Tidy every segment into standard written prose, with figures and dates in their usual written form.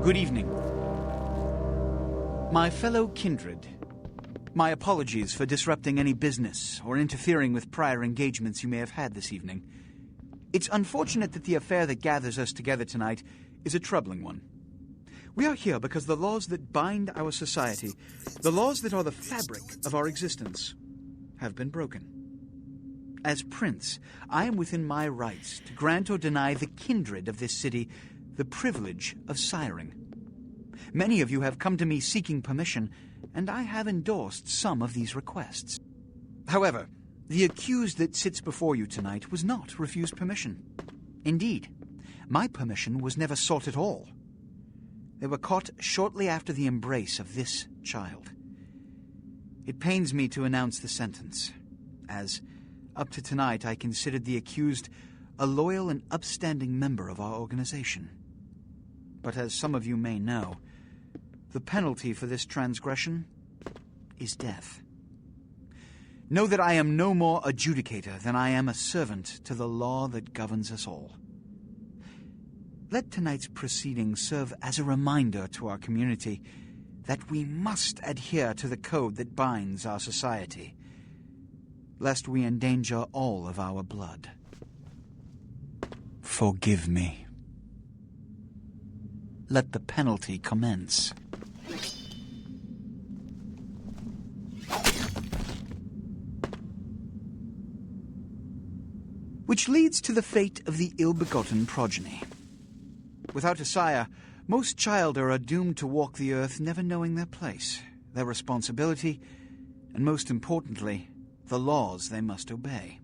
Good evening. My fellow kindred, my apologies for disrupting any business or interfering with prior engagements you may have had this evening. It's unfortunate that the affair that gathers us together tonight is a troubling one. We are here because the laws that bind our society, the laws that are the fabric of our existence, have been broken. As Prince, I am within my rights to grant or deny the kindred of this city the privilege of siring. Many of you have come to me seeking permission, and I have endorsed some of these requests. However, the accused that sits before you tonight was not refused permission. Indeed, my permission was never sought at all. They were caught shortly after the embrace of this child. It pains me to announce the sentence, as, up to tonight, I considered the accused a loyal and upstanding member of our organization. But as some of you may know, the penalty for this transgression is death. Know that I am no more adjudicator than I am a servant to the law that governs us all. Let tonight's proceedings serve as a reminder to our community that we must adhere to the code that binds our society, lest we endanger all of our blood. Forgive me. Let the penalty commence. Which leads to the fate of the ill-begotten progeny. Without a sire, most childer are doomed to walk the earth never knowing their place, their responsibility, and most importantly, the laws they must obey.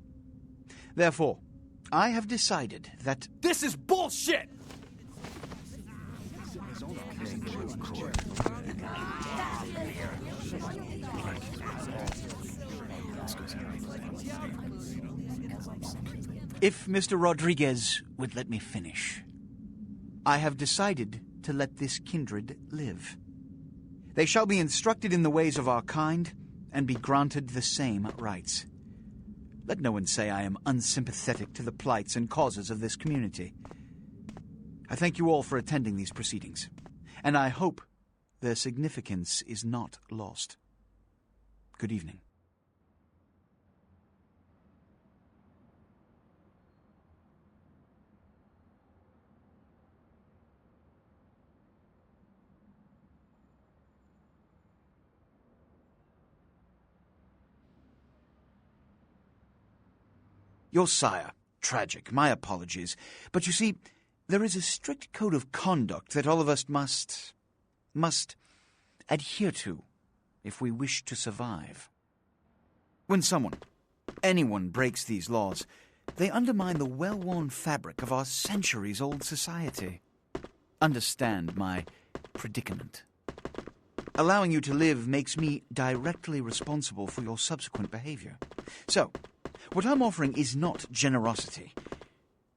Therefore, I have decided that... This is bullshit! If Mr. Rodriguez would let me finish. I have decided to let this kindred live. They shall be instructed in the ways of our kind and be granted the same rights. Let no one say I am unsympathetic to the plights and causes of this community. I thank you all for attending these proceedings, and I hope their significance is not lost. Good evening. Your sire, tragic, my apologies. But you see, there is a strict code of conduct that all of us must adhere to if we wish to survive. When anyone breaks these laws, they undermine the well-worn fabric of our centuries-old society. Understand my predicament. Allowing you to live makes me directly responsible for your subsequent behavior. So, what I'm offering is not generosity,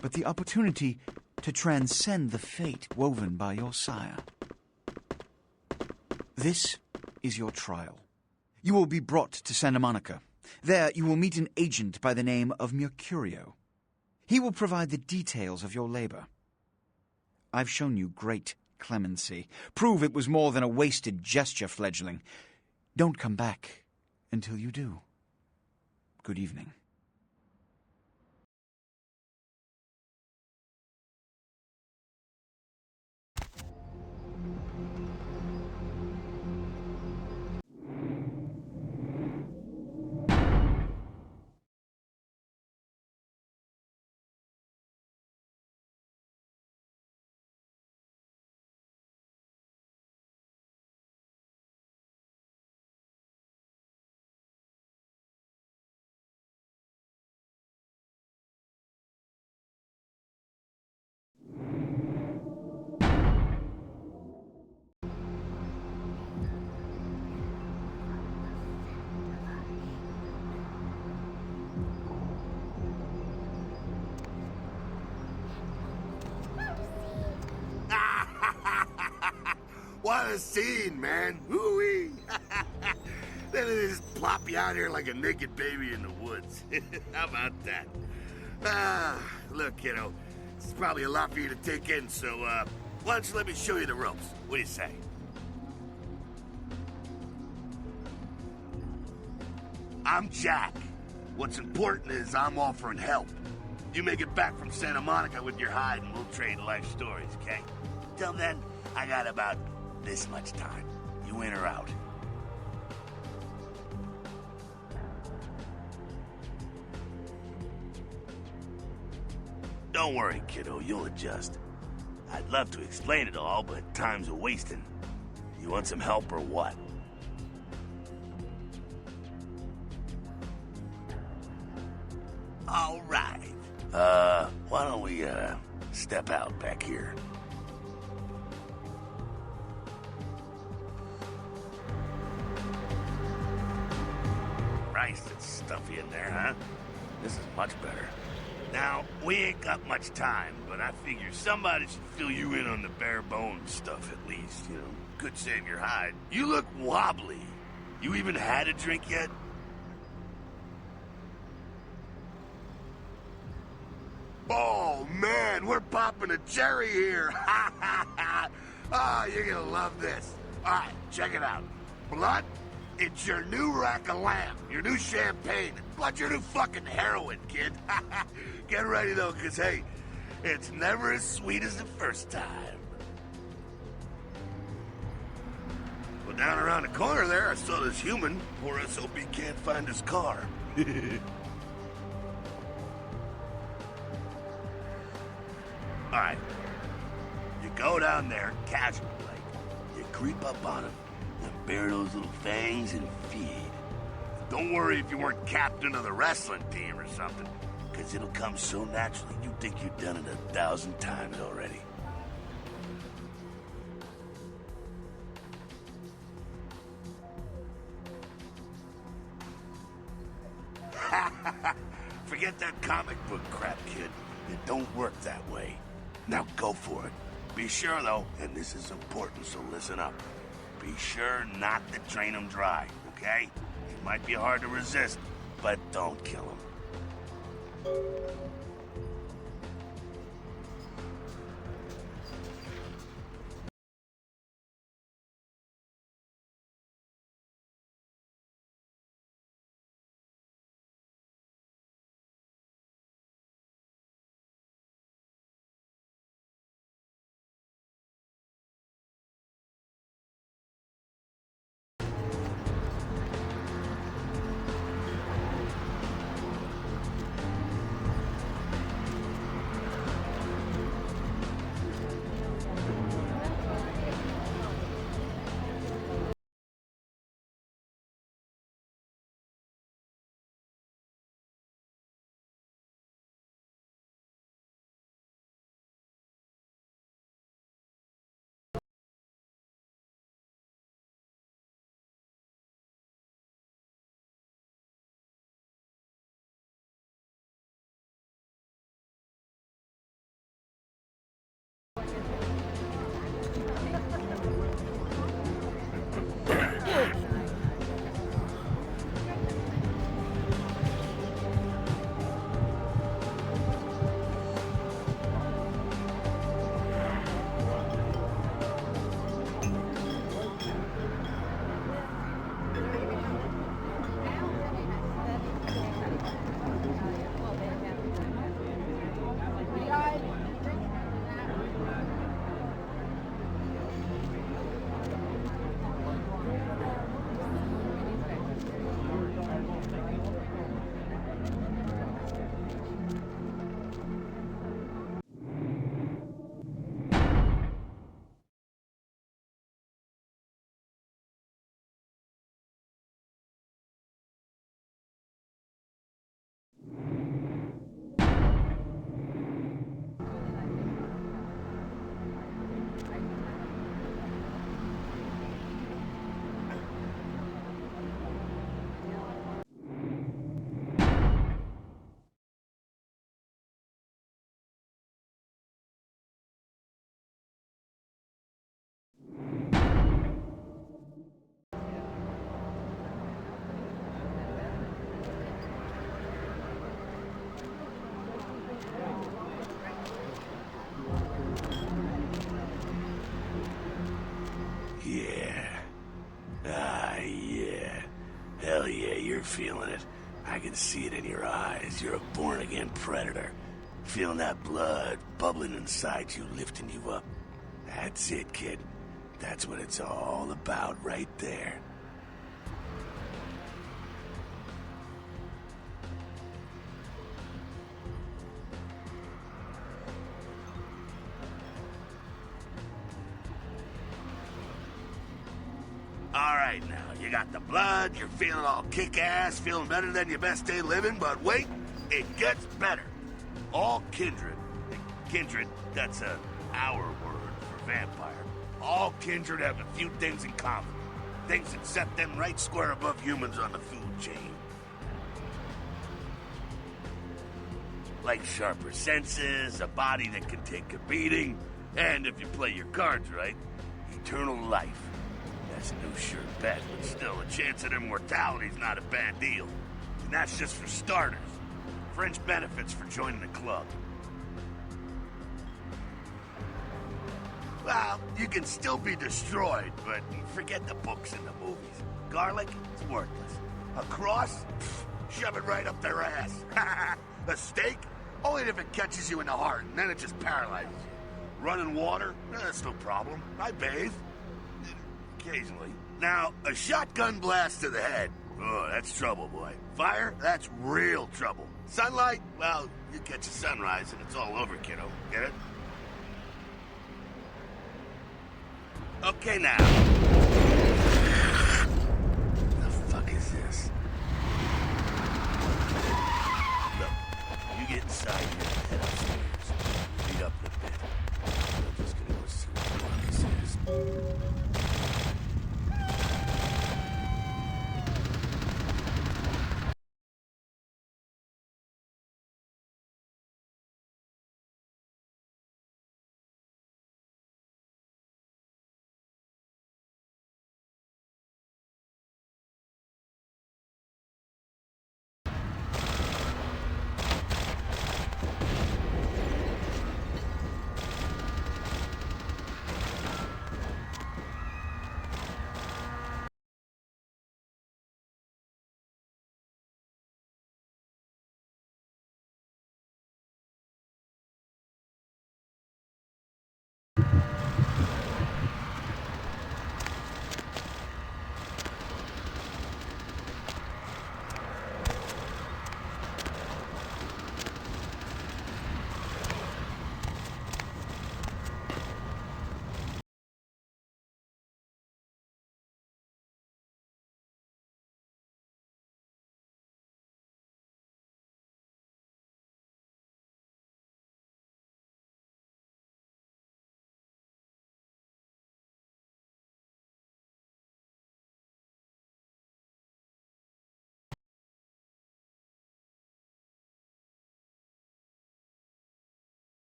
but the opportunity to transcend the fate woven by your sire. This is your trial. You will be brought to Santa Monica. There you will meet an agent by the name of Mercurio. He will provide the details of your labor. I've shown you great clemency. Prove it was more than a wasted gesture, fledgling. Don't come back until you do. Good evening. What a scene, man. Hoo-wee. Then they just plop you out here like a naked baby in the woods. How about that? Look, kiddo, it's probably a lot for you to take in, so, Why don't you let me show you the ropes? What do you say? I'm Jack. What's important is I'm offering help. You make it back from Santa Monica with your hide and we'll trade life stories, okay? Till then, I got about this much time. You in or out? Don't worry, kiddo, you'll adjust. I'd love to explain it all, but time's a wasting. You want some help or what? All right. Why don't we, step out back here? Christ, it's stuffy in there, huh? This is much better. Now, we ain't got much time, but I figure somebody should fill you in on the bare bones stuff at least, you know. Could save your hide. You look wobbly. You even had a drink yet? Oh, man, we're popping a cherry here. Oh, you're gonna love this. All right, check it out. Blood, it's your new rack of lamb, your new champagne. Blood, your new fucking heroin, kid. Get ready, though, because, hey, it's never as sweet as the first time. Well, down around the corner there, I saw this human. Poor SOB can't find his car. All right. You go down there, casual like. You creep up on him, and bare those little fangs and feed. Don't worry if you weren't captain of the wrestling team or something, because it'll come so naturally you think you've done it 1,000 times already. Forget that comic book crap, kid. It don't work that way. Now go for it. Be sure, though, and this is important, so listen up. Be sure not to drain him dry, okay? It might be hard to resist, but don't kill him. feeling it. I can see it in your eyes. You're a born-again predator. Feeling that blood bubbling inside you, lifting you up. That's it, kid. That's what it's all about right there. Alright now, you got the blood, you're feeling all kick-ass, feeling better than your best day living, but wait, it gets better. All kindred, that's our word for vampire. All kindred have a few things in common. Things that set them right square above humans on the food chain. Like sharper senses, a body that can take a beating, and if you play your cards right, eternal life. That's no sure bet, but still, a chance at immortality's not a bad deal. And that's just for starters. Fringe benefits for joining the club. Well, you can still be destroyed, but forget the books and the movies. Garlic, it's worthless. A cross? Pfft, shove it right up their ass. A stake? Only if it catches you in the heart, and then it just paralyzes you. Running water? That's no problem. I bathe. Occasionally. Now, a shotgun blast to the head. Oh, that's trouble, boy. Fire? That's real trouble. Sunlight? Well, you catch a sunrise and it's all over, kiddo. Get it? Okay, now. The fuck is this? Look, you get inside here and head upstairs. Beat up in a bit. I'm just gonna go see what this is.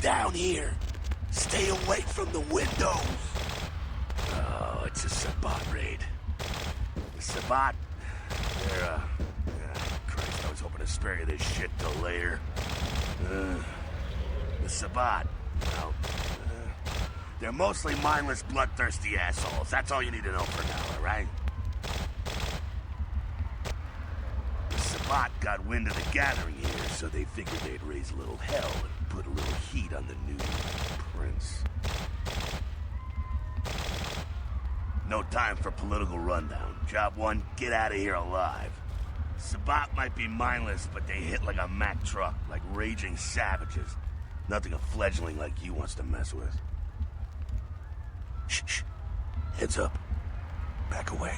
Down here. Stay away from the windows. Oh, it's a Sabbat raid. The Sabbat, they're, Christ, I was hoping to spare you this shit till later. The Sabbat, well, they're mostly mindless, bloodthirsty assholes. That's all you need to know for now, all right? The Sabbat got wind of the gathering here, so they figured they'd raise a little hell and put a little heat on the new prince. No time for political rundown. Job one, get out of here alive. Sabbat might be mindless, but they hit like a Mack truck, like raging savages. Nothing a fledgling like you wants to mess with. Shh, shh. Heads up. Back away.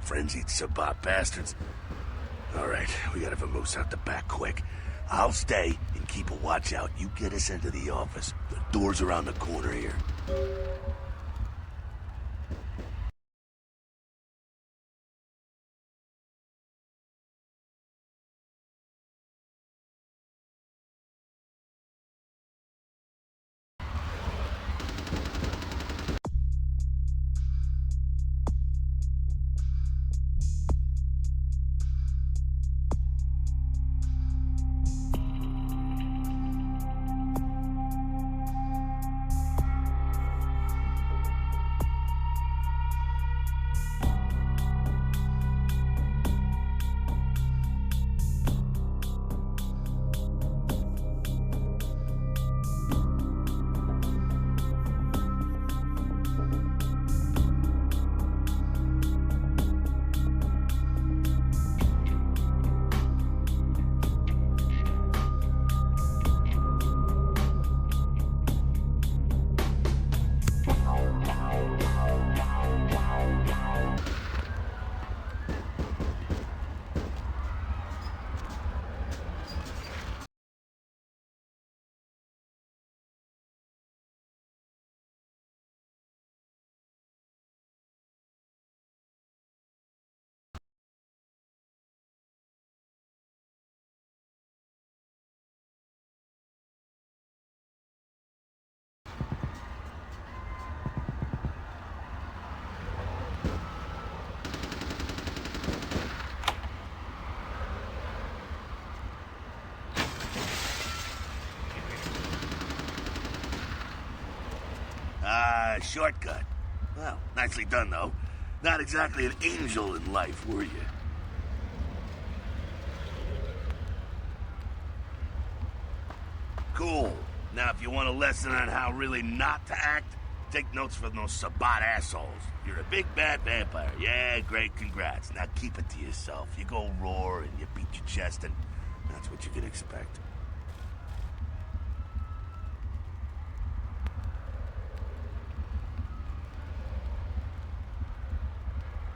Frenzied Sabat bastards. Alright, we gotta vamoose out the back quick. I'll stay and keep a watch out. You get us into the office. The door's around the corner here. Shortcut. Well, nicely done, though. Not exactly an angel in life, were you? Cool. Now, if you want a lesson on how really not to act, take notes from those Sabat assholes. You're a big bad vampire. Yeah, great, congrats. Now keep it to yourself. You go roar and you beat your chest, and that's what you can expect.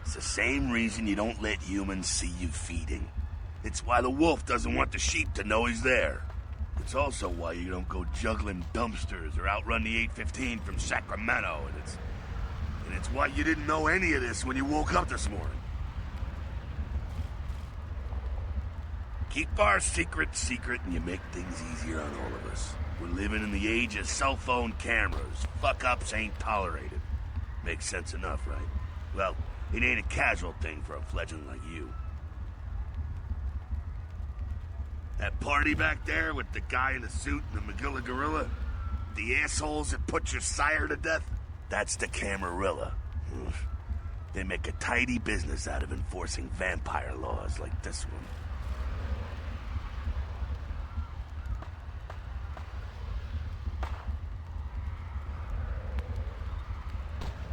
It's the same reason you don't let humans see you feeding. It's why the wolf doesn't want the sheep to know he's there. It's also why you don't go juggling dumpsters or outrun the 815 from Sacramento, and it's why you didn't know any of this when you woke up this morning. Keep our secret, and you make things easier on all of us. We're living in the age of cell phone cameras. Fuck-ups ain't tolerated. Makes sense enough, right? Well, it ain't a casual thing for a fledgling like you. That party back there with the guy in the suit and the Magilla Gorilla? The assholes that put your sire to death? That's the Camarilla. They make a tidy business out of enforcing vampire laws like this one.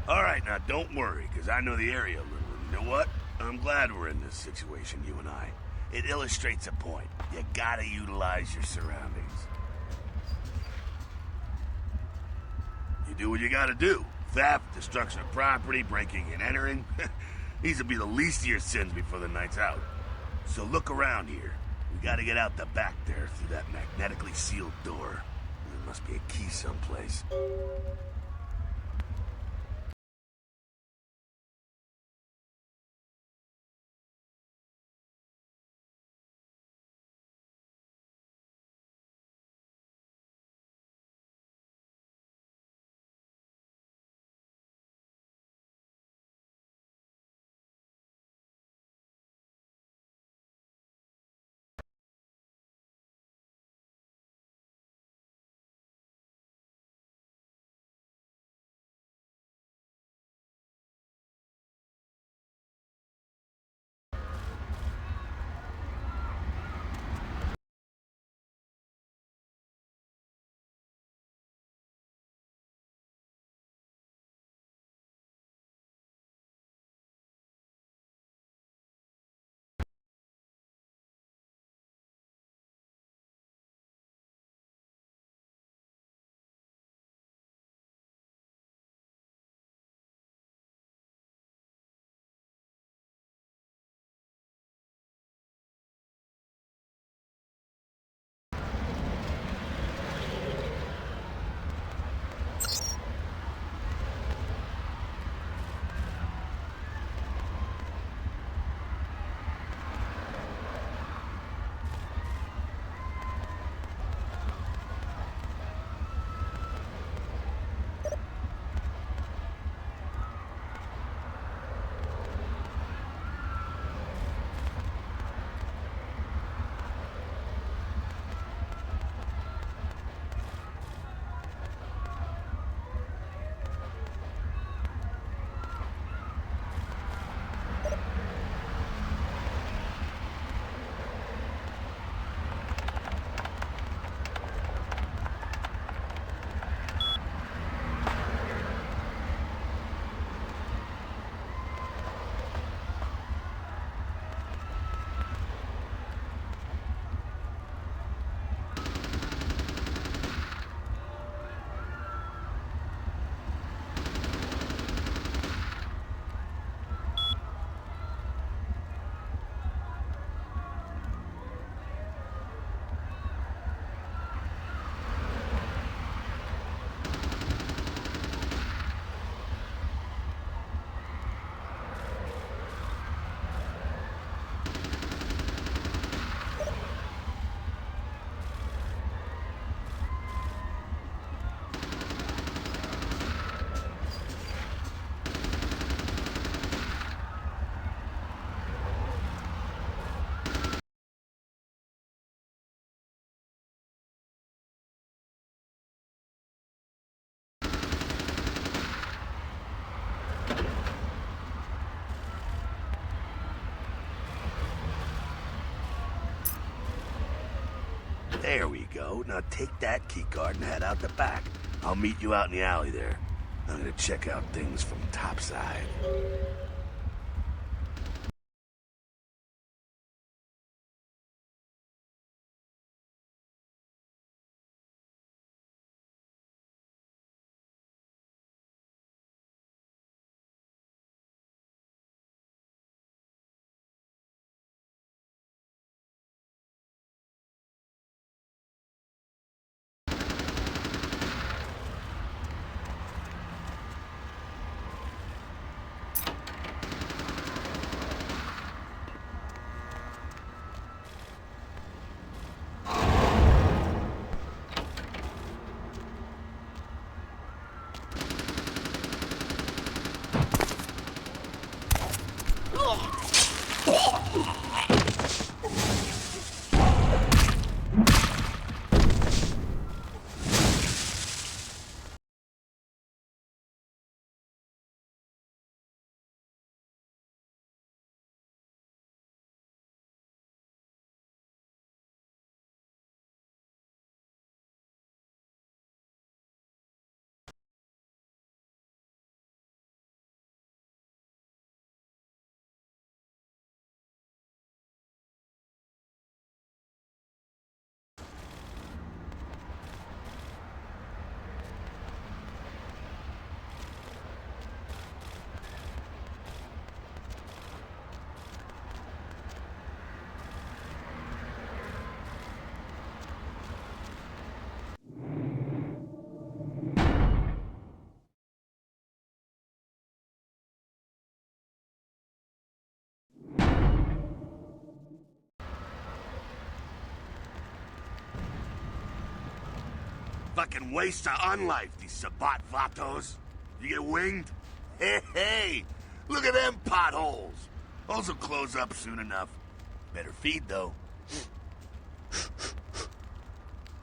Alright, now don't worry, because I know the area a little. You know what? I'm glad we're in this situation, you and I. It illustrates a point. You gotta utilize your surroundings. You do what you gotta do. Theft, destruction of property, breaking and entering. These will be the least of your sins before the night's out. So look around here. We gotta get out the back there through that magnetically sealed door. There must be a key someplace. There we go. Now take that keycard and head out the back. I'll meet you out in the alley there. I'm gonna check out things from topside. Fucking waste of unlife, these Sabat Vatos. You get winged? Hey, look at them potholes. Those will close up soon enough. Better feed, though.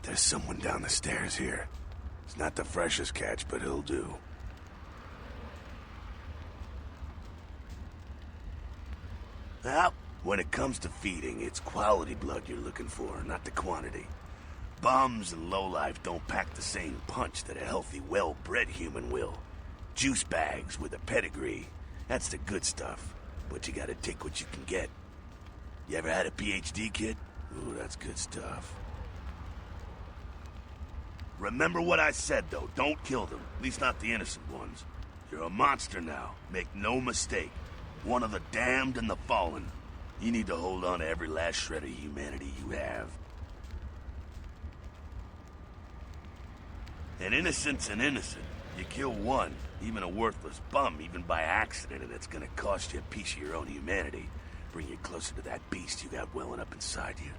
There's someone down the stairs here. It's not the freshest catch, but he'll do. Well, when it comes to feeding, it's quality blood you're looking for, not the quantity. Bums and lowlife don't pack the same punch that a healthy, well-bred human will. Juice bags with a pedigree, that's the good stuff. But you gotta take what you can get. You ever had a PhD, kid? Ooh, that's good stuff. Remember what I said, though. Don't kill them. At least not the innocent ones. You're a monster now. Make no mistake. One of the damned and the fallen. You need to hold on to every last shred of humanity you have. An innocent's an innocent. You kill one, even a worthless bum, even by accident, and it's gonna cost you a piece of your own humanity. Bring you closer to that beast you got welling up inside you.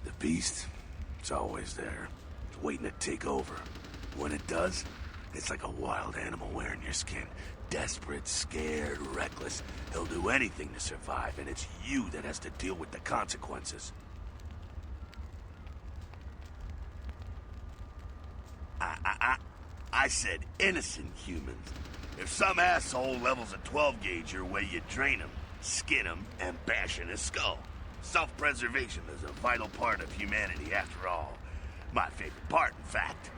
The beast, it's always there. It's waiting to take over. When it does, it's like a wild animal wearing your skin. Desperate, scared, reckless. He'll do anything to survive, and it's you that has to deal with the consequences. I said innocent humans. If some asshole levels a 12 gauge your way, you drain him, skin him, and bash in his skull. Self-preservation is a vital part of humanity, after all. My favorite part, in fact.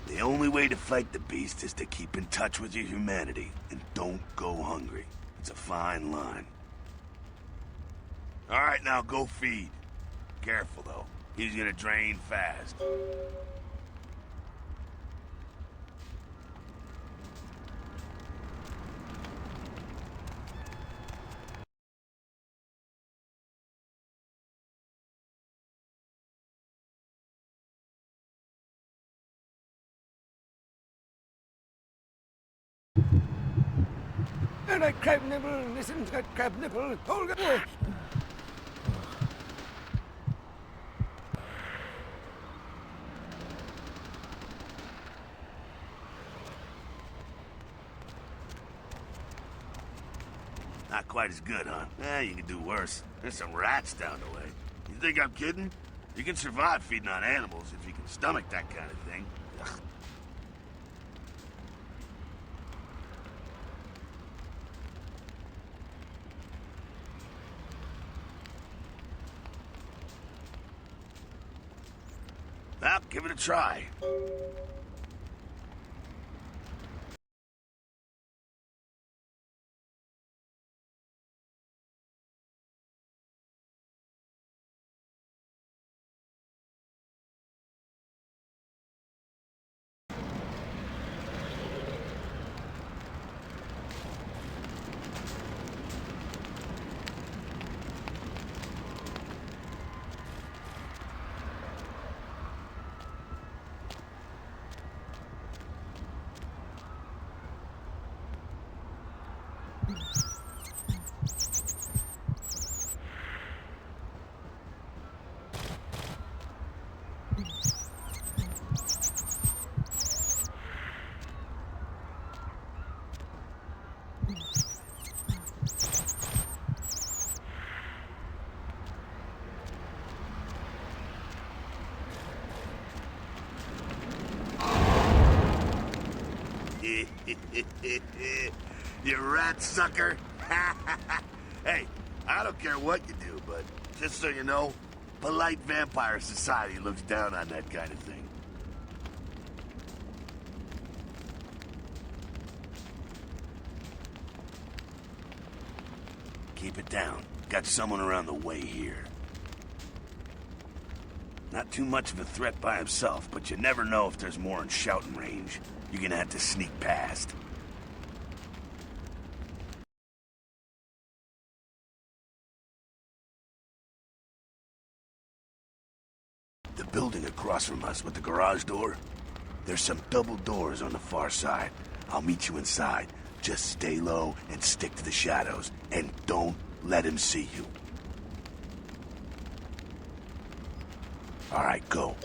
The only way to fight the beast is to keep in touch with your humanity, and don't go hungry. It's a fine line. All right, now go feed. Careful, though. He's gonna drain fast. And I crab nibble, listen, got crab nibble, hold it. Not quite as good, huh? You can do worse. There's some rats down the way. You think I'm kidding? You can survive feeding on animals if you can stomach that kind of thing. Ugh. Well, give it a try. You rat sucker. Hey, I don't care what you do, but just so you know, polite vampire society looks down on that kind of thing. Keep it down. Got someone around the way here. Not too much of a threat by himself, but you never know if there's more in shouting range. You're gonna have to sneak past. The building across from us with the garage door? There's some double doors on the far side. I'll meet you inside. Just stay low and stick to the shadows. And don't let him see you. All right, go.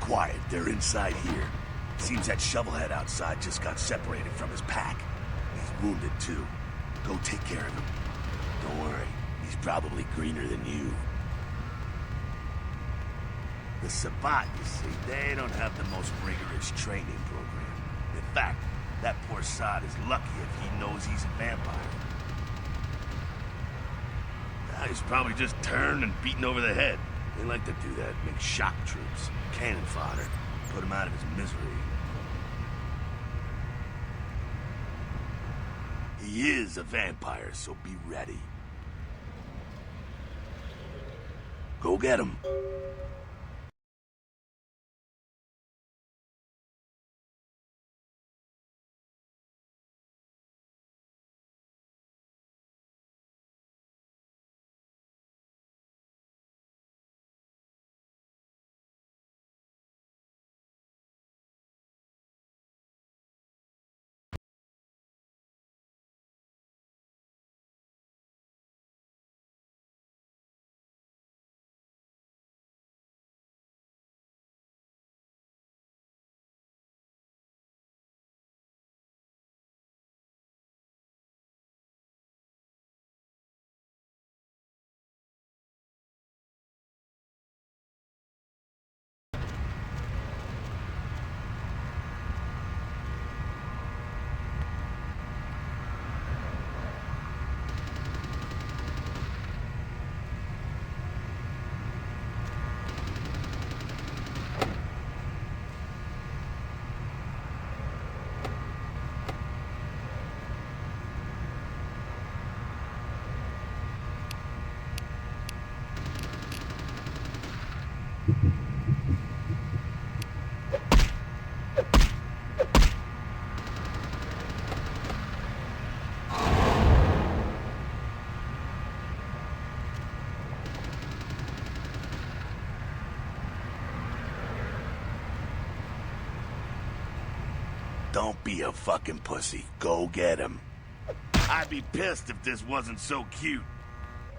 quiet. They're inside here. Seems that shovelhead outside just got separated from his pack. He's wounded, too. Go take care of him. Don't worry. He's probably greener than you. The Sabbat, you see, they don't have the most rigorous training program. In fact, that poor sod is lucky if he knows he's a vampire. He's probably just turned and beaten over the head. They like to do that, make shock troops, cannon fodder, put him out of his misery. He is a vampire, so be ready. Go get him. Don't be a fucking pussy. Go get him. I'd be pissed if this wasn't so cute.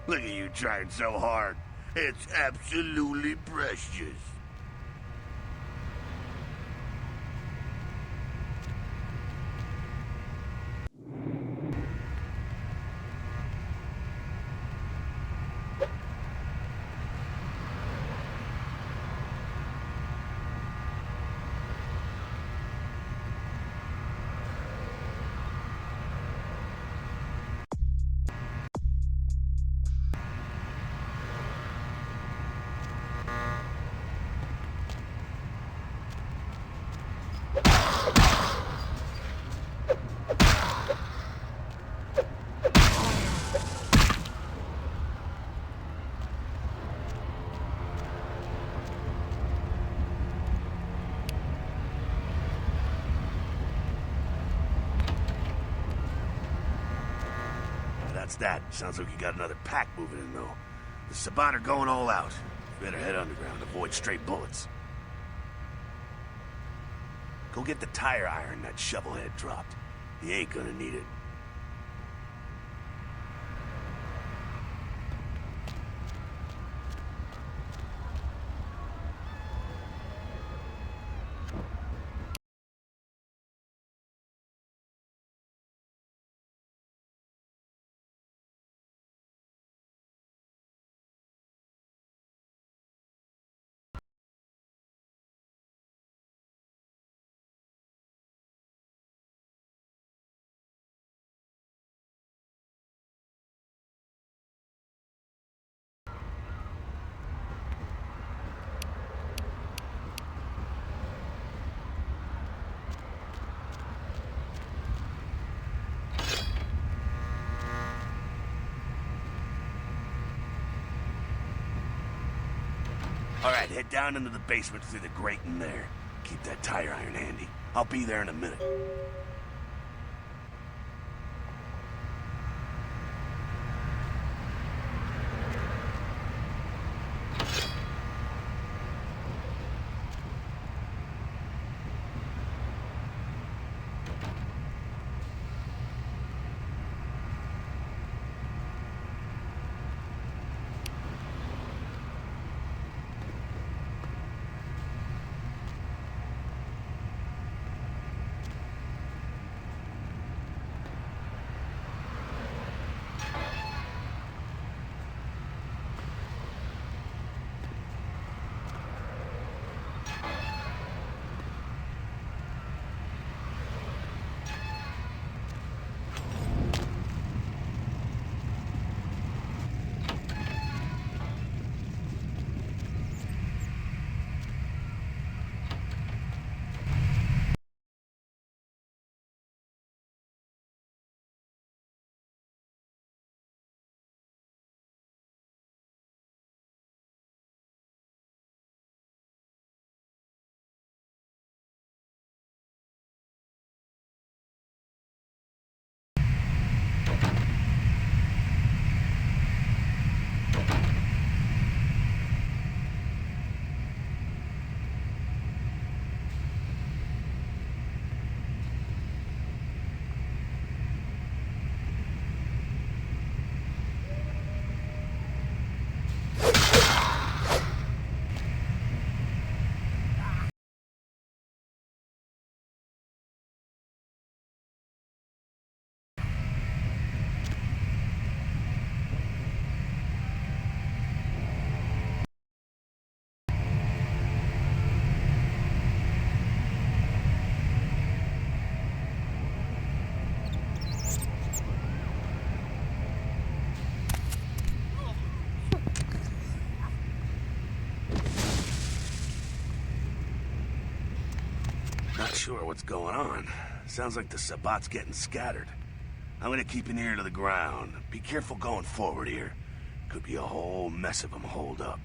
Look at you trying so hard. It's absolutely precious. That's that. Sounds like you got another pack moving in, though. The Sabbat are going all out. Better head underground, avoid stray bullets. Go get the tire iron that shovelhead dropped. He ain't gonna need it. All right, head down into the basement through the grate in there. Keep that tire iron handy. I'll be there in a minute. sure what's going on. Sounds like the Sabbat's getting scattered. I'm gonna keep an ear to the ground. Be careful going forward here. Could be a whole mess of them holed up.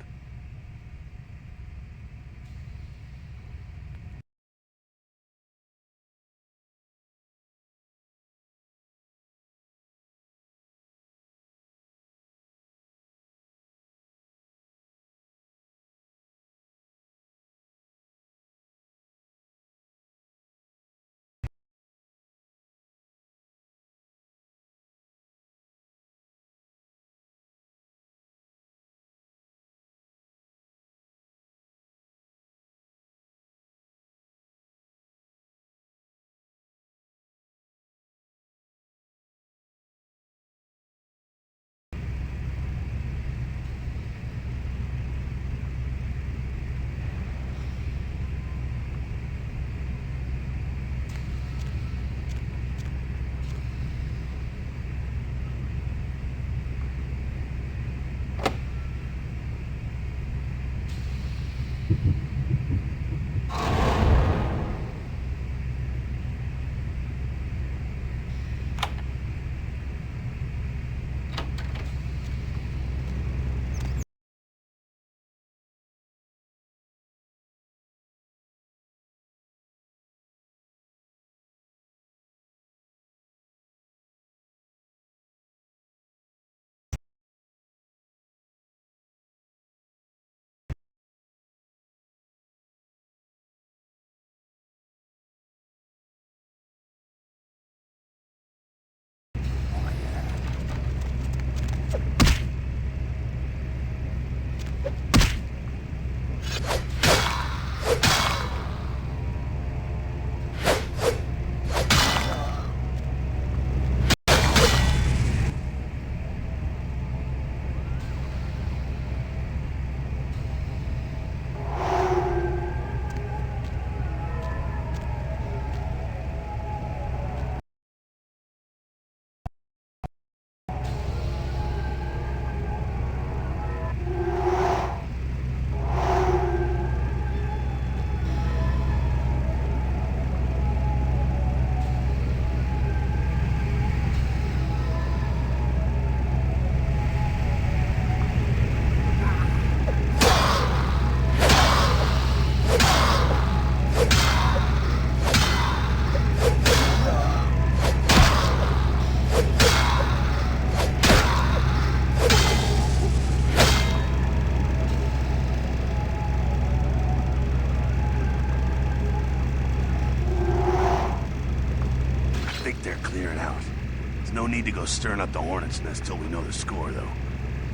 No need to go stirring up the hornet's nest till we know the score, though.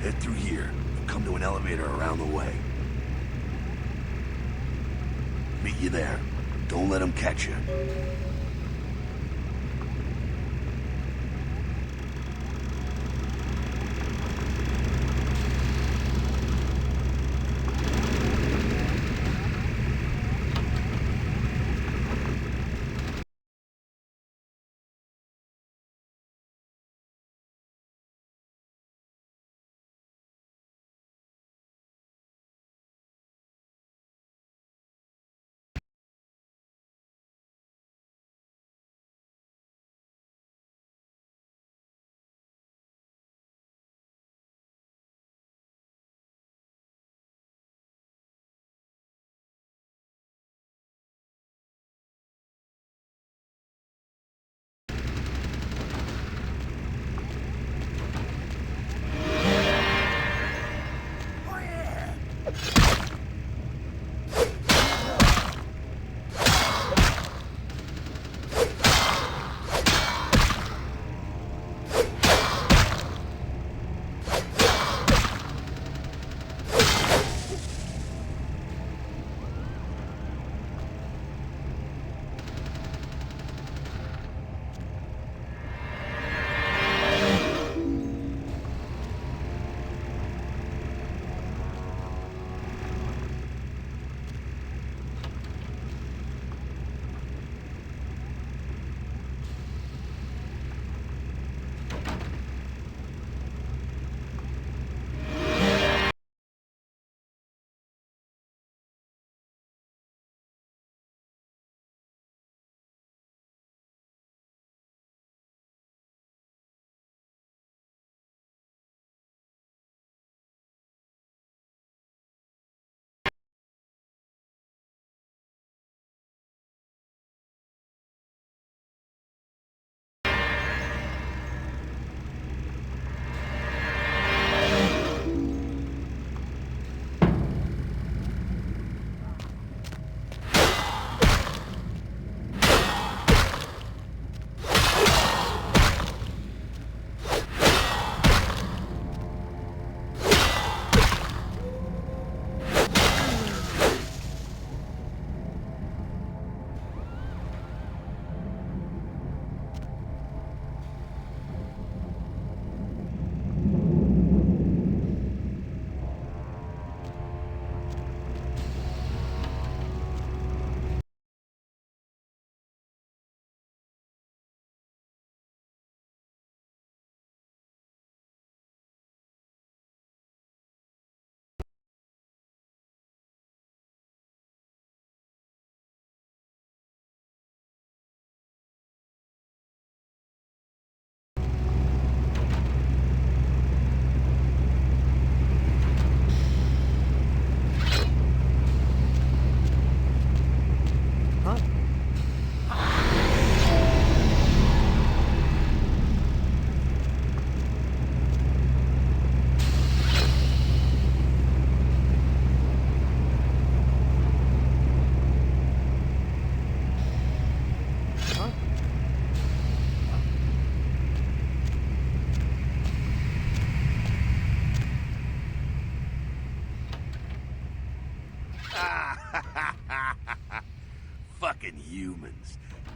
Head through here. You'll come to an elevator around the way. Meet you there. Don't let them catch you.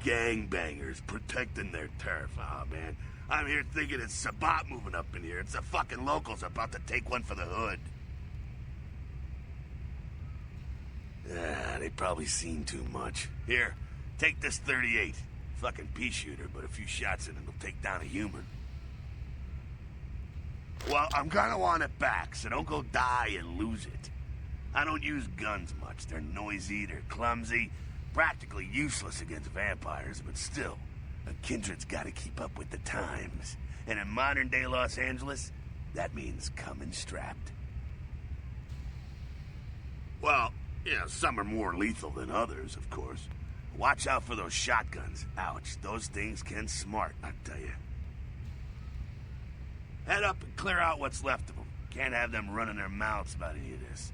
gangbangers protecting their turf. Oh, man. I'm here thinking it's Sabat moving up in here. It's the fucking locals about to take one for the hood. They probably seen too much. Here, take this 38. Fucking pea shooter, but a few shots in it will take down a human. Well, I'm gonna want it back, so don't go die and lose it. I don't use guns much. They're noisy, they're clumsy, practically useless against vampires, but still, a kindred's gotta keep up with the times. And in modern-day Los Angeles, that means coming strapped. Well, yeah, some are more lethal than others, of course. Watch out for those shotguns. Ouch, those things can smart, I tell you. Head up and clear out what's left of them. Can't have them running their mouths about any of this.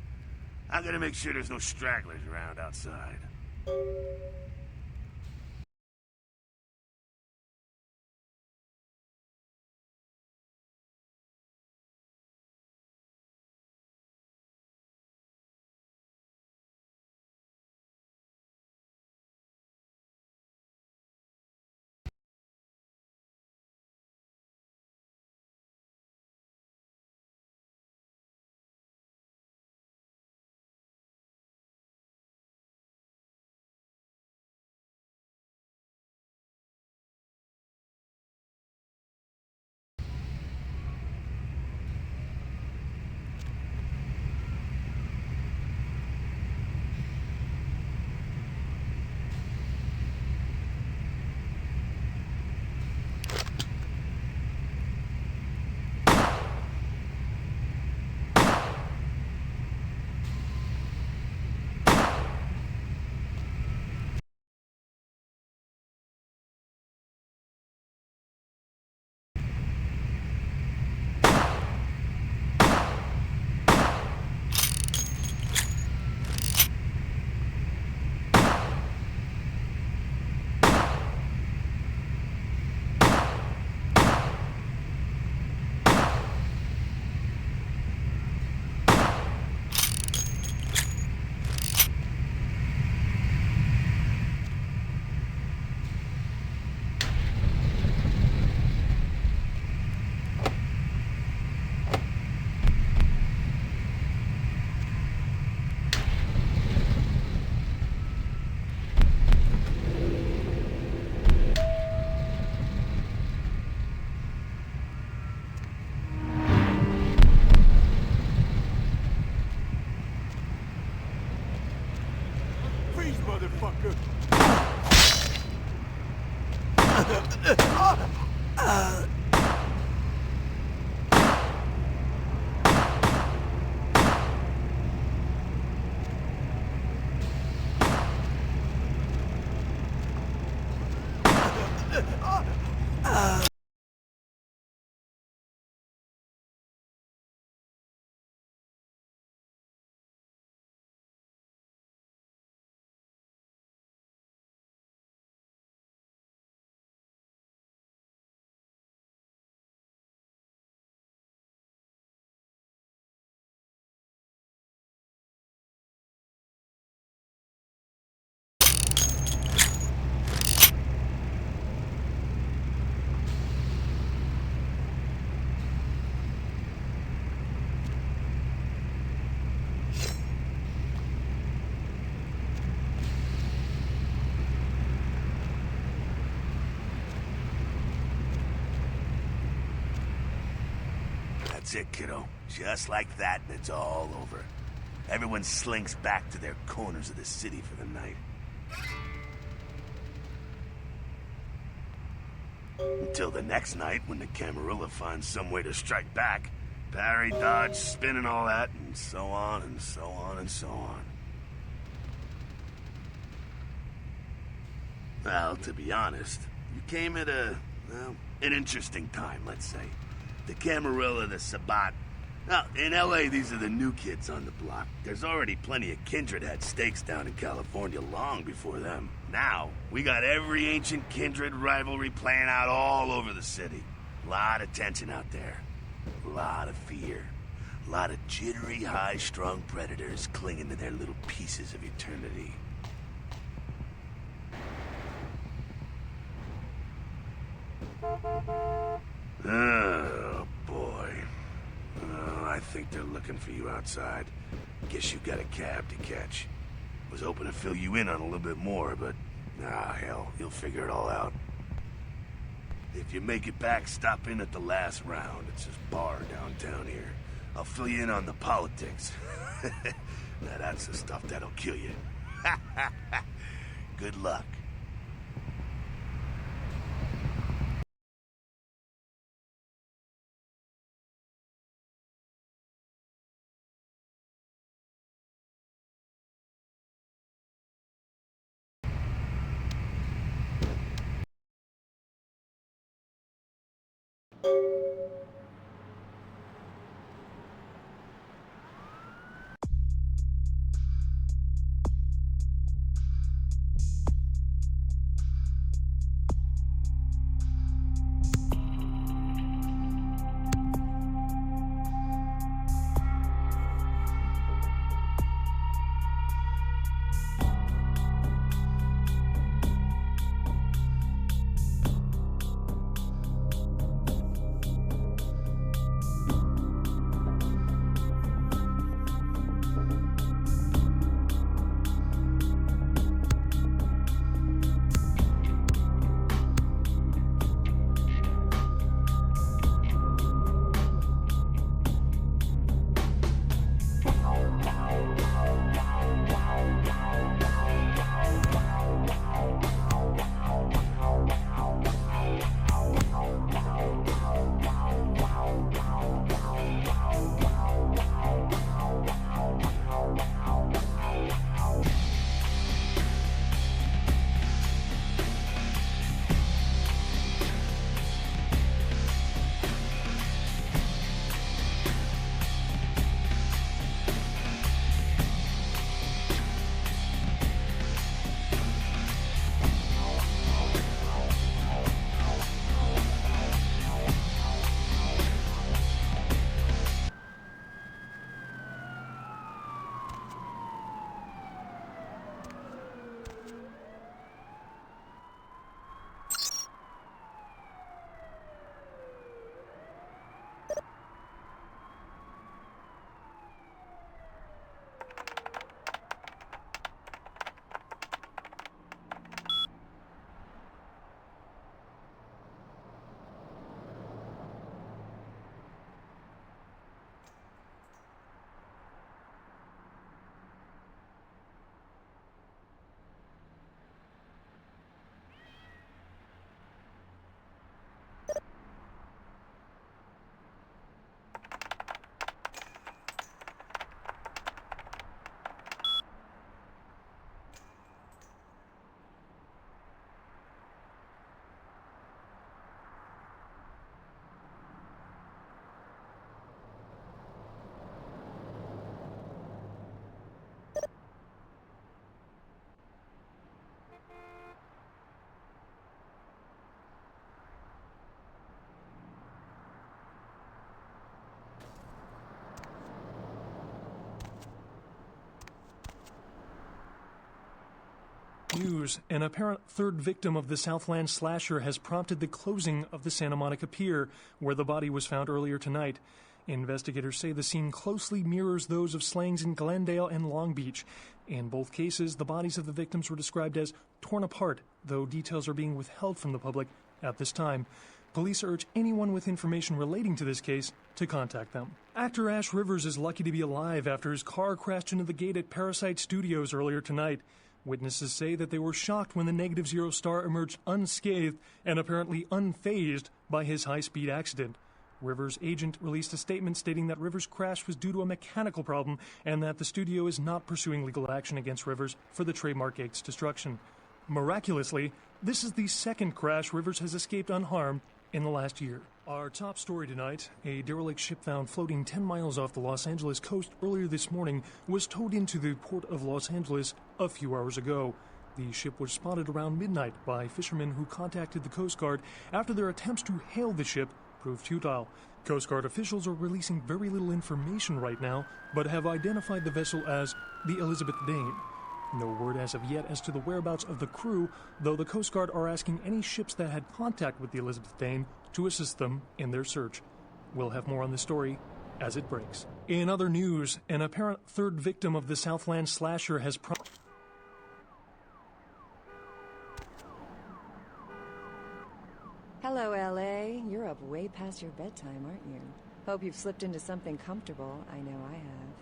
I'm gonna make sure there's no stragglers around outside. Freeze, motherfucker! That's it, kiddo. Just like that, and it's all over. Everyone slinks back to their corners of the city for the night. Until the next night, when the Camarilla finds some way to strike back. Parry, dodge, spin and all that, and so on, and so on, and so on. Well, to be honest, you came at well, an interesting time, let's say. The Camarilla, the Sabat. Now, in LA, these are the new kids on the block. There's already plenty of kindred had stakes down in California long before them. Now, we got every ancient kindred rivalry playing out all over the city. A lot of tension out there. A lot of fear. A lot of jittery, high-strung predators clinging to their little pieces of eternity. Oh, boy. I think they're looking for you outside. Guess you got a cab to catch. Was hoping to fill you in on a little bit more, but... hell, you'll figure it all out. If you make it back, stop in at the last round. It's this bar downtown here. I'll fill you in on the politics. Now that's the stuff that'll kill you. Good luck. News. An apparent third victim of the Southland slasher has prompted the closing of the Santa Monica Pier, where the body was found earlier tonight. Investigators say the scene closely mirrors those of slayings in Glendale and Long Beach. In both cases, the bodies of the victims were described as torn apart, though details are being withheld from the public at this time. Police urge anyone with information relating to this case to contact them. Actor Ash Rivers is lucky to be alive after his car crashed into the gate at Parasite Studios earlier tonight. Witnesses say that they were shocked when the Negative Zero star emerged unscathed and apparently unfazed by his high-speed accident. Rivers' agent released a statement stating that Rivers' crash was due to a mechanical problem and that the studio is not pursuing legal action against Rivers for the trademark gate's destruction. Miraculously, this is the second crash Rivers has escaped unharmed in the last year. Our top story tonight, a derelict ship found floating 10 miles off the Los Angeles coast earlier this morning was towed into the port of Los Angeles a few hours ago. The ship was spotted around midnight by fishermen who contacted the Coast Guard after their attempts to hail the ship proved futile. Coast Guard officials are releasing very little information right now, but have identified the vessel as the Elizabeth Dane. No word as of yet as to the whereabouts of the crew, though the Coast Guard are asking any ships that had contact with the Elizabeth Dane to assist them in their search. We'll have more on this story as it breaks. In other news, an apparent third victim of the Southland slasher has Hello, L.A. You're up way past your bedtime, aren't you? Hope you've slipped into something comfortable. I know I have.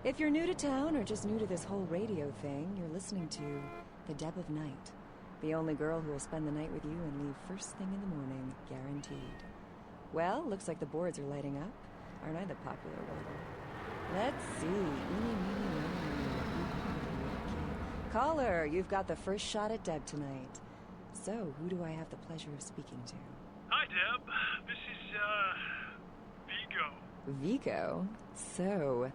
If you're new to town or just new to this whole radio thing, you're listening to The Deb of Night. The only girl who will spend the night with you and leave first thing in the morning, guaranteed. Well, looks like the boards are lighting up. Aren't I the popular one? Let's see. Caller, you've got the first shot at Deb tonight. So, who do I have the pleasure of speaking to? Hi, Deb. This is, Vigo. Vigo? So,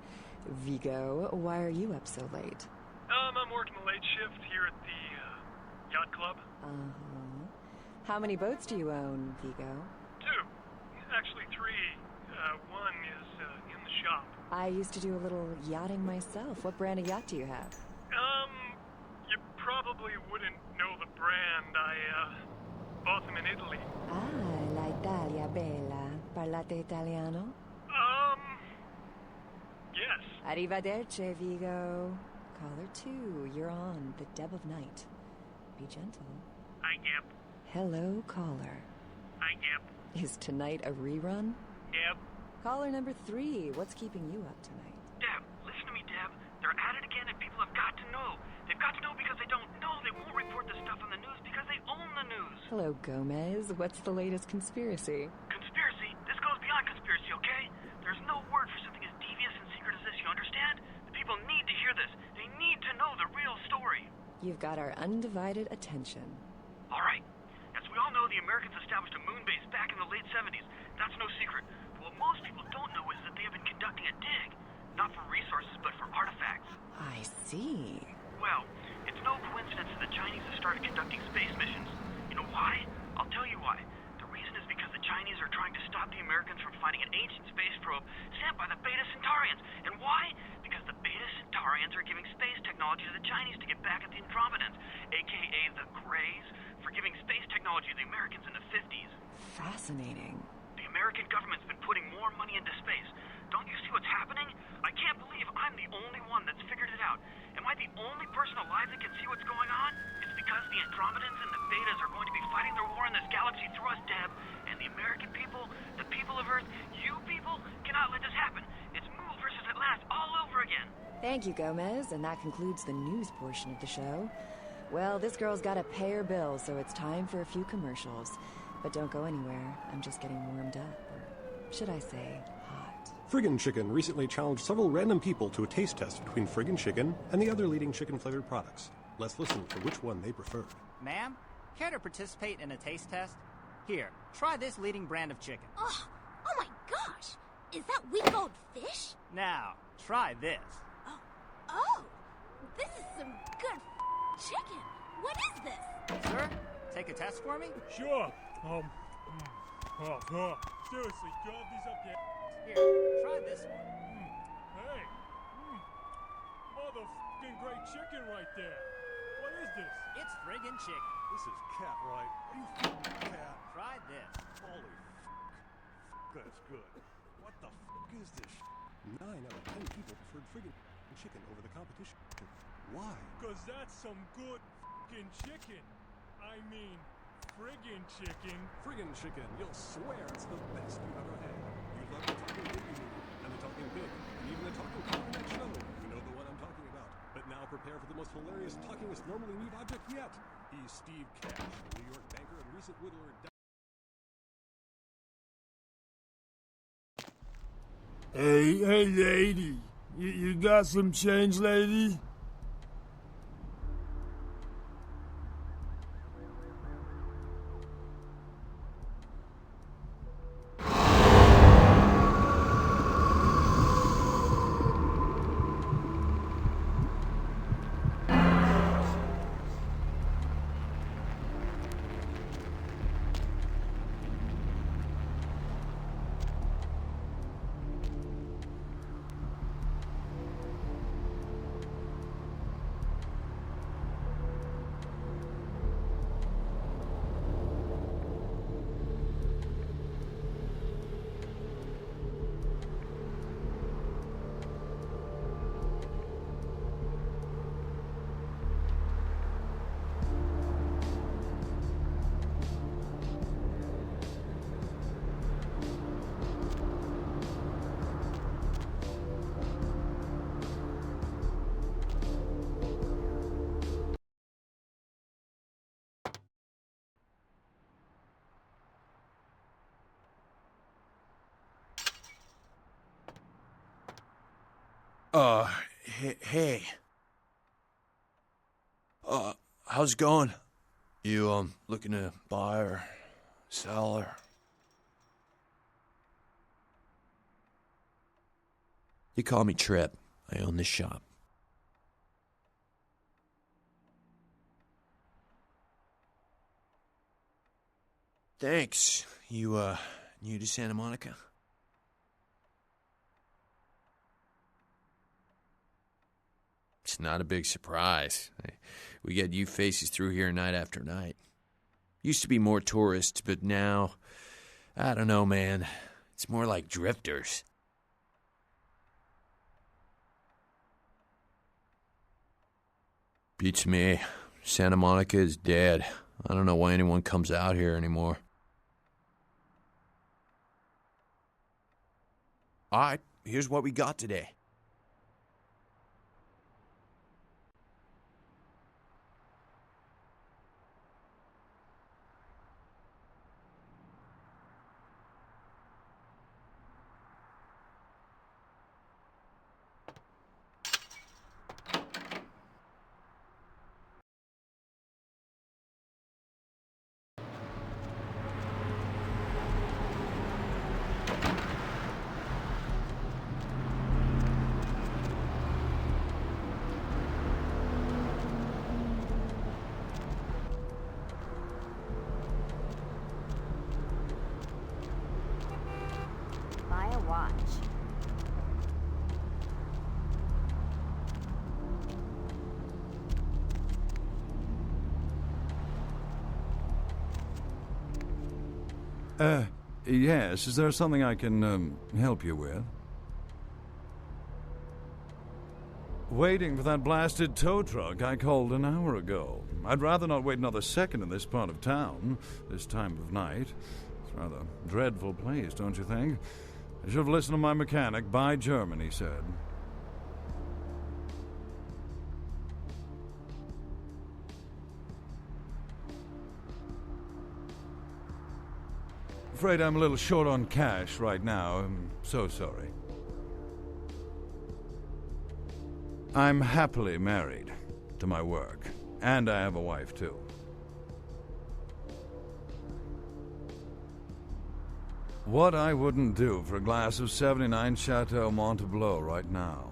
Vigo, why are you up so late? I'm working the late shift here at the, yacht club. Uh-huh. How many boats do you own, Vigo? 2. Actually 3. One is, in the shop. I used to do a little yachting myself. What brand of yacht do you have? You probably wouldn't know the brand. I, bought them in Italy. Ah, la Italia bella. Parlate italiano? Yes. Arrivederci, Vigo. Caller 2, you're on The Deb of Night. Be gentle. Hi, Deb. Hello, caller. Hi, Deb. Is tonight a rerun? Deb. Caller number 3, what's keeping you up tonight? Deb, listen to me, Deb. They're at it again and people have got to know. They've got to know because they don't know. They won't report this stuff on the news because they own the news. Hello, Gomez. What's the latest conspiracy? Conspiracy? This goes beyond conspiracy, okay? There's no word for something as devious and secret as this, you understand? The people need to hear this. They need to know the real story. You've got our undivided attention. All right. As we all know, the Americans established a moon base back in the late 70s. That's no secret. But what most people don't know is that they have been conducting a dig. Not for resources, but for artifacts. I see. Well, it's no coincidence that the Chinese have started conducting space missions. You know why? I'll tell you why. The reason is because the Chinese are trying to stop the Americans from finding an ancient space probe sent by the Beta Centaurians. And why? Because the Beta Centaurians are giving space technology to the Chinese to get back at the Andromedans, aka the Greys, for giving space technology to the Americans in the 50s. Fascinating. The American government's been putting more money into space. Don't you see what's happening? I can't believe I'm the only one that's figured it out. Am I the only person alive that can see what's going on? It's because the Andromedans and the Betas are going to be fighting their war in this galaxy through us, Deb. And the American people, the people of Earth, you people, cannot let this happen. It's Mool versus Atlantis all over again. Thank you, Gomez, and that concludes the news portion of the show. Well, this girl's got to pay her bills, so it's time for a few commercials. But don't go anywhere. I'm just getting warmed up. Or should I say, hot. Friggin' Chicken recently challenged several random people to a taste test between Friggin' Chicken and the other leading chicken-flavored products. Let's listen to which one they preferred. Ma'am, care to participate in a taste test? Here, try this leading brand of chicken. Oh my gosh! Is that week-old fish? Now, try this. Oh, this is some good chicken. What is this? Sir, take a test for me? Sure. Seriously, drop these up there. Here, try this one. Hey. Motherfucking great chicken right there. What is this? It's friggin' chicken. This is cat, right? Are you f***ing cat? Try this. Holy f***. That's good. What the f*** is this? 9 out of 10 people preferred Friggin' Chicken over the competition. Why? Cause that's some good f***ing chicken. I mean, friggin' chicken. Friggin' Chicken, you'll swear it's the best you've ever had. You love the Talking Baby movie, and the Talking Pig, and even the Talking Clarinet show. You know the one I'm talking about. But now prepare for the most hilarious talkingest normally neat object yet. He's Steve Cash, a New York banker and recent whittler. Hey, lady. You got some change, lady? Hey. How's it going? You, looking to buy or sell or... You call me Trip. I own this shop. Thanks. You, new to Santa Monica? It's not a big surprise. We get you faces through here night after night. Used to be more tourists, but now, I don't know, man. It's more like drifters. Beats me. Santa Monica is dead. I don't know why anyone comes out here anymore. All right, here's what we got today. Buy a watch. Yes. Is there something I can, help you with? Waiting for that blasted tow truck I called an hour ago. I'd rather not wait another second in this part of town, this time of night. It's a rather dreadful place, don't you think? I should have listened to my mechanic. Buy German, he said. Afraid I'm a little short on cash right now. I'm so sorry. I'm happily married to my work, and I have a wife, too. What I wouldn't do for a glass of 79 Chateau Montebleau right now.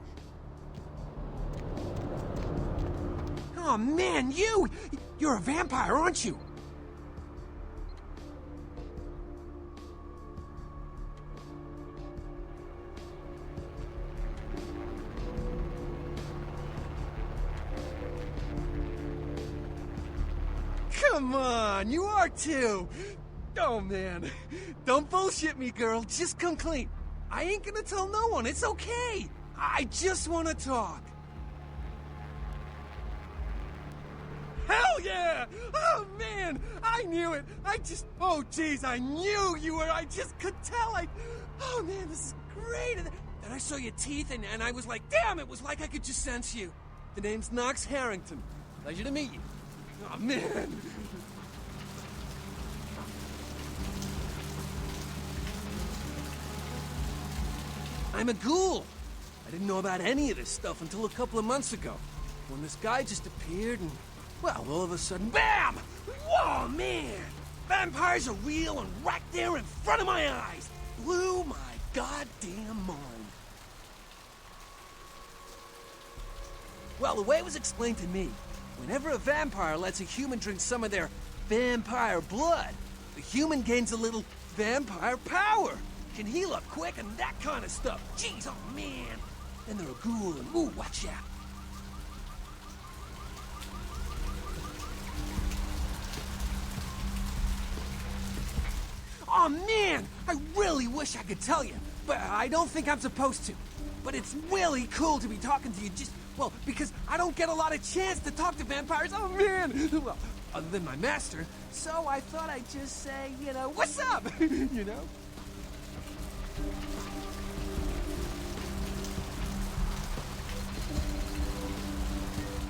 Oh, man, you're a vampire, aren't you? Come on, you are too. Oh, man. Don't bullshit me, girl. Just come clean. I ain't gonna tell no one. It's okay. I just want to talk. Hell yeah! Oh, man! I knew it! Oh, jeez, I knew you were... I just could tell. Oh, man, this is great! And I saw your teeth, and I was like, damn, it was like I could just sense you. The name's Knox Harrington. Pleasure to meet you. Oh, man! I'm a ghoul. I didn't know about any of this stuff until a couple of months ago, when this guy just appeared and, well, all of a sudden, BAM! Whoa, man! Vampires are real and right there in front of my eyes. Blew my goddamn mind. Well, the way it was explained to me, whenever a vampire lets a human drink some of their vampire blood, the human gains a little vampire power. Can heal up quick and that kind of stuff. Jeez, oh man. Then they're a ghoul and ooh, watch out. Oh man, I really wish I could tell you, but I don't think I'm supposed to. But it's really cool to be talking to you well, because I don't get a lot of chance to talk to vampires. Oh man. Well, other than my master, so I thought I'd just say, what's up?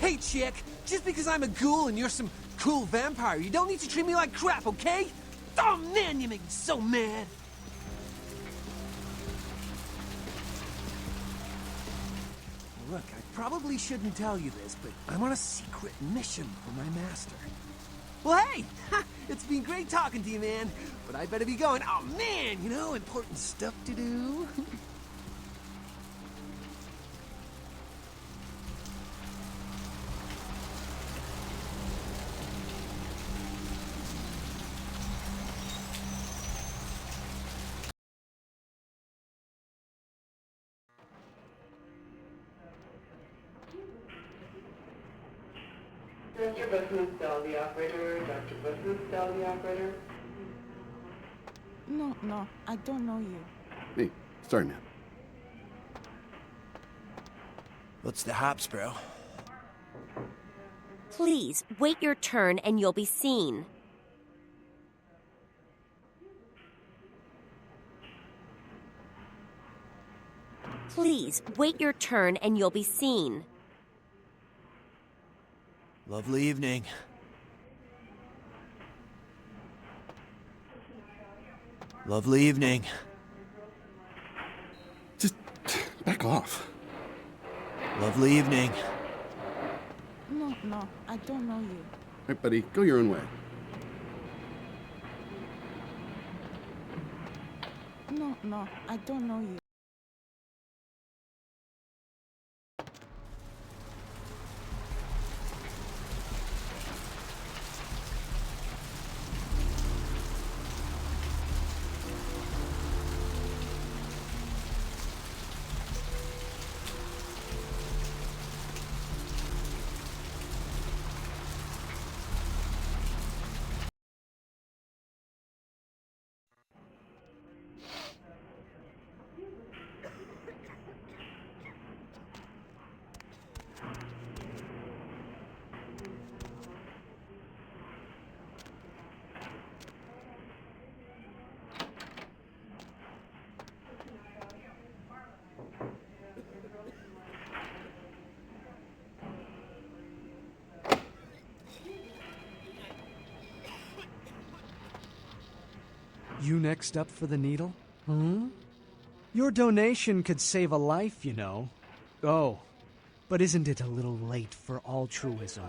Hey, chick, just because I'm a ghoul and you're some cool vampire, you don't need to treat me like crap, okay? Oh, man, you make me so mad. Look, I probably shouldn't tell you this, but I'm on a secret mission for my master. Well, hey! It's been great talking to you, man. But I better be going. Oh, man! You know, important stuff to do. Dr. Bethune, tell the operator. Dr. Bethune, tell the operator. No, I don't know you. Hey, sorry, man. What's the hops, bro? Please, wait your turn and you'll be seen. Please, wait your turn and you'll be seen. Lovely evening. Lovely evening. Just back off. Lovely evening. No, I don't know you. Hey, buddy, go your own way. No, I don't know you. You next up for the needle? Your donation could save a life, you know. Oh, but isn't it a little late for altruism?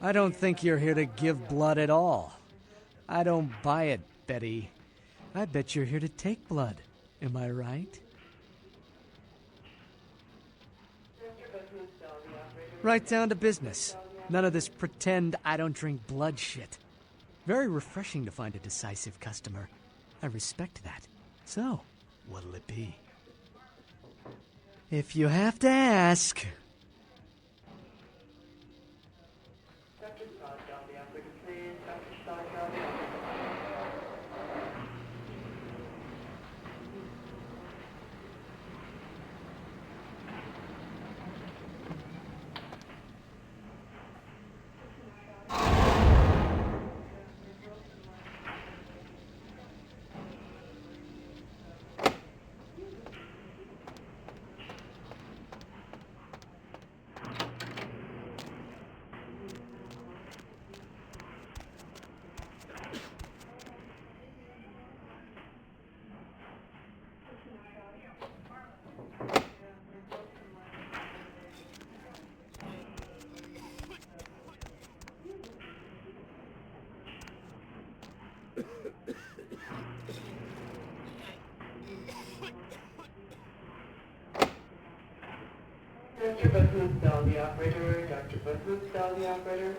I don't think you're here to give blood at all. I don't buy it, Betty. I bet you're here to take blood. Am I right? Right down to business. None of this pretend I don't drink blood shit. Very refreshing to find a decisive customer. I respect that. So, what'll it be? If you have to ask. Dr. Scott, tell the operator, please. Dr. Scott, tell the operator. Dr. Bethune, tell the operator. Dr. Bethune, tell the operator.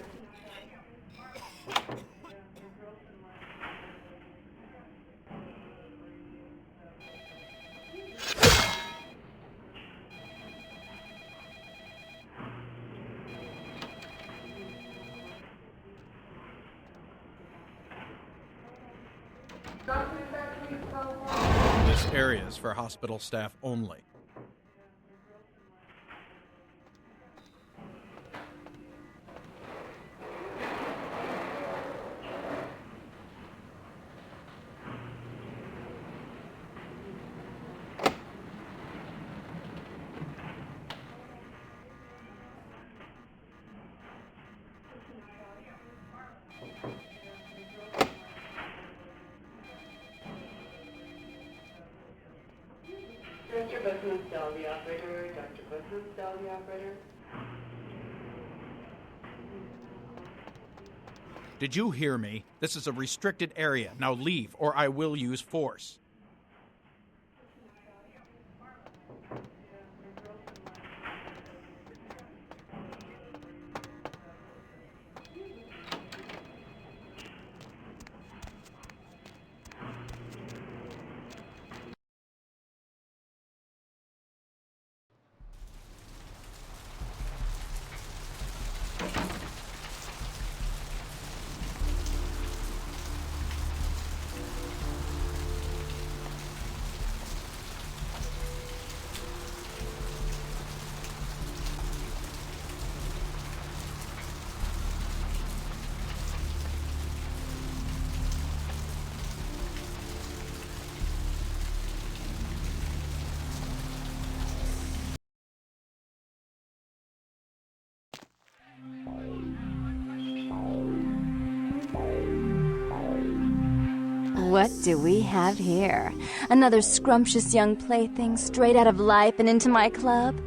This area is for hospital staff only. Dr. Dr. Bethune, dial the operator. Dr. Bethune, dial the operator. Did you hear me? This is a restricted area. Now leave, or I will use force. What do we have here? Another scrumptious young plaything straight out of life and into my club?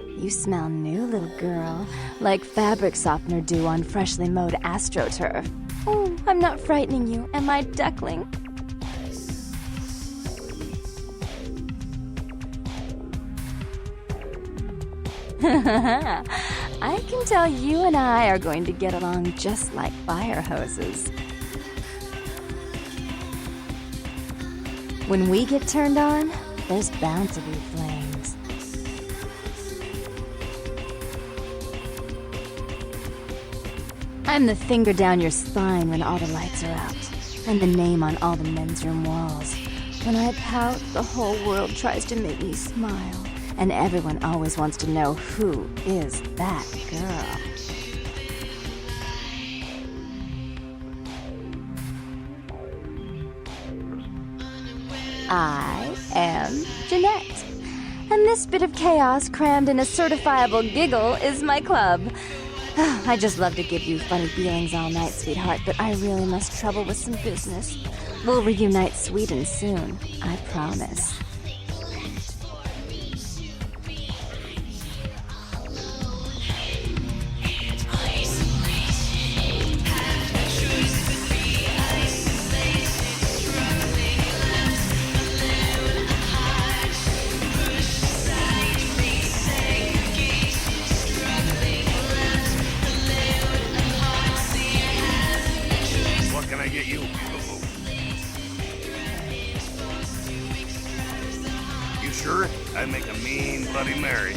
You smell new, little girl, like fabric softener dew on freshly mowed astroturf. Oh, I'm not frightening you, am I, duckling? I can tell you and I are going to get along just like fire hoses. When we get turned on, there's bound to be flames. I'm the finger down your spine when all the lights are out, and the name on all the men's room walls. When I pout, the whole world tries to make me smile, and everyone always wants to know who is that girl. I am Jeanette, and this bit of chaos crammed in a certifiable giggle is my club. I just love to give you funny feelings all night, sweetheart, but I really must trouble with some business. We'll reunite sweet and soon, I promise. I'd make a mean Bloody Mary.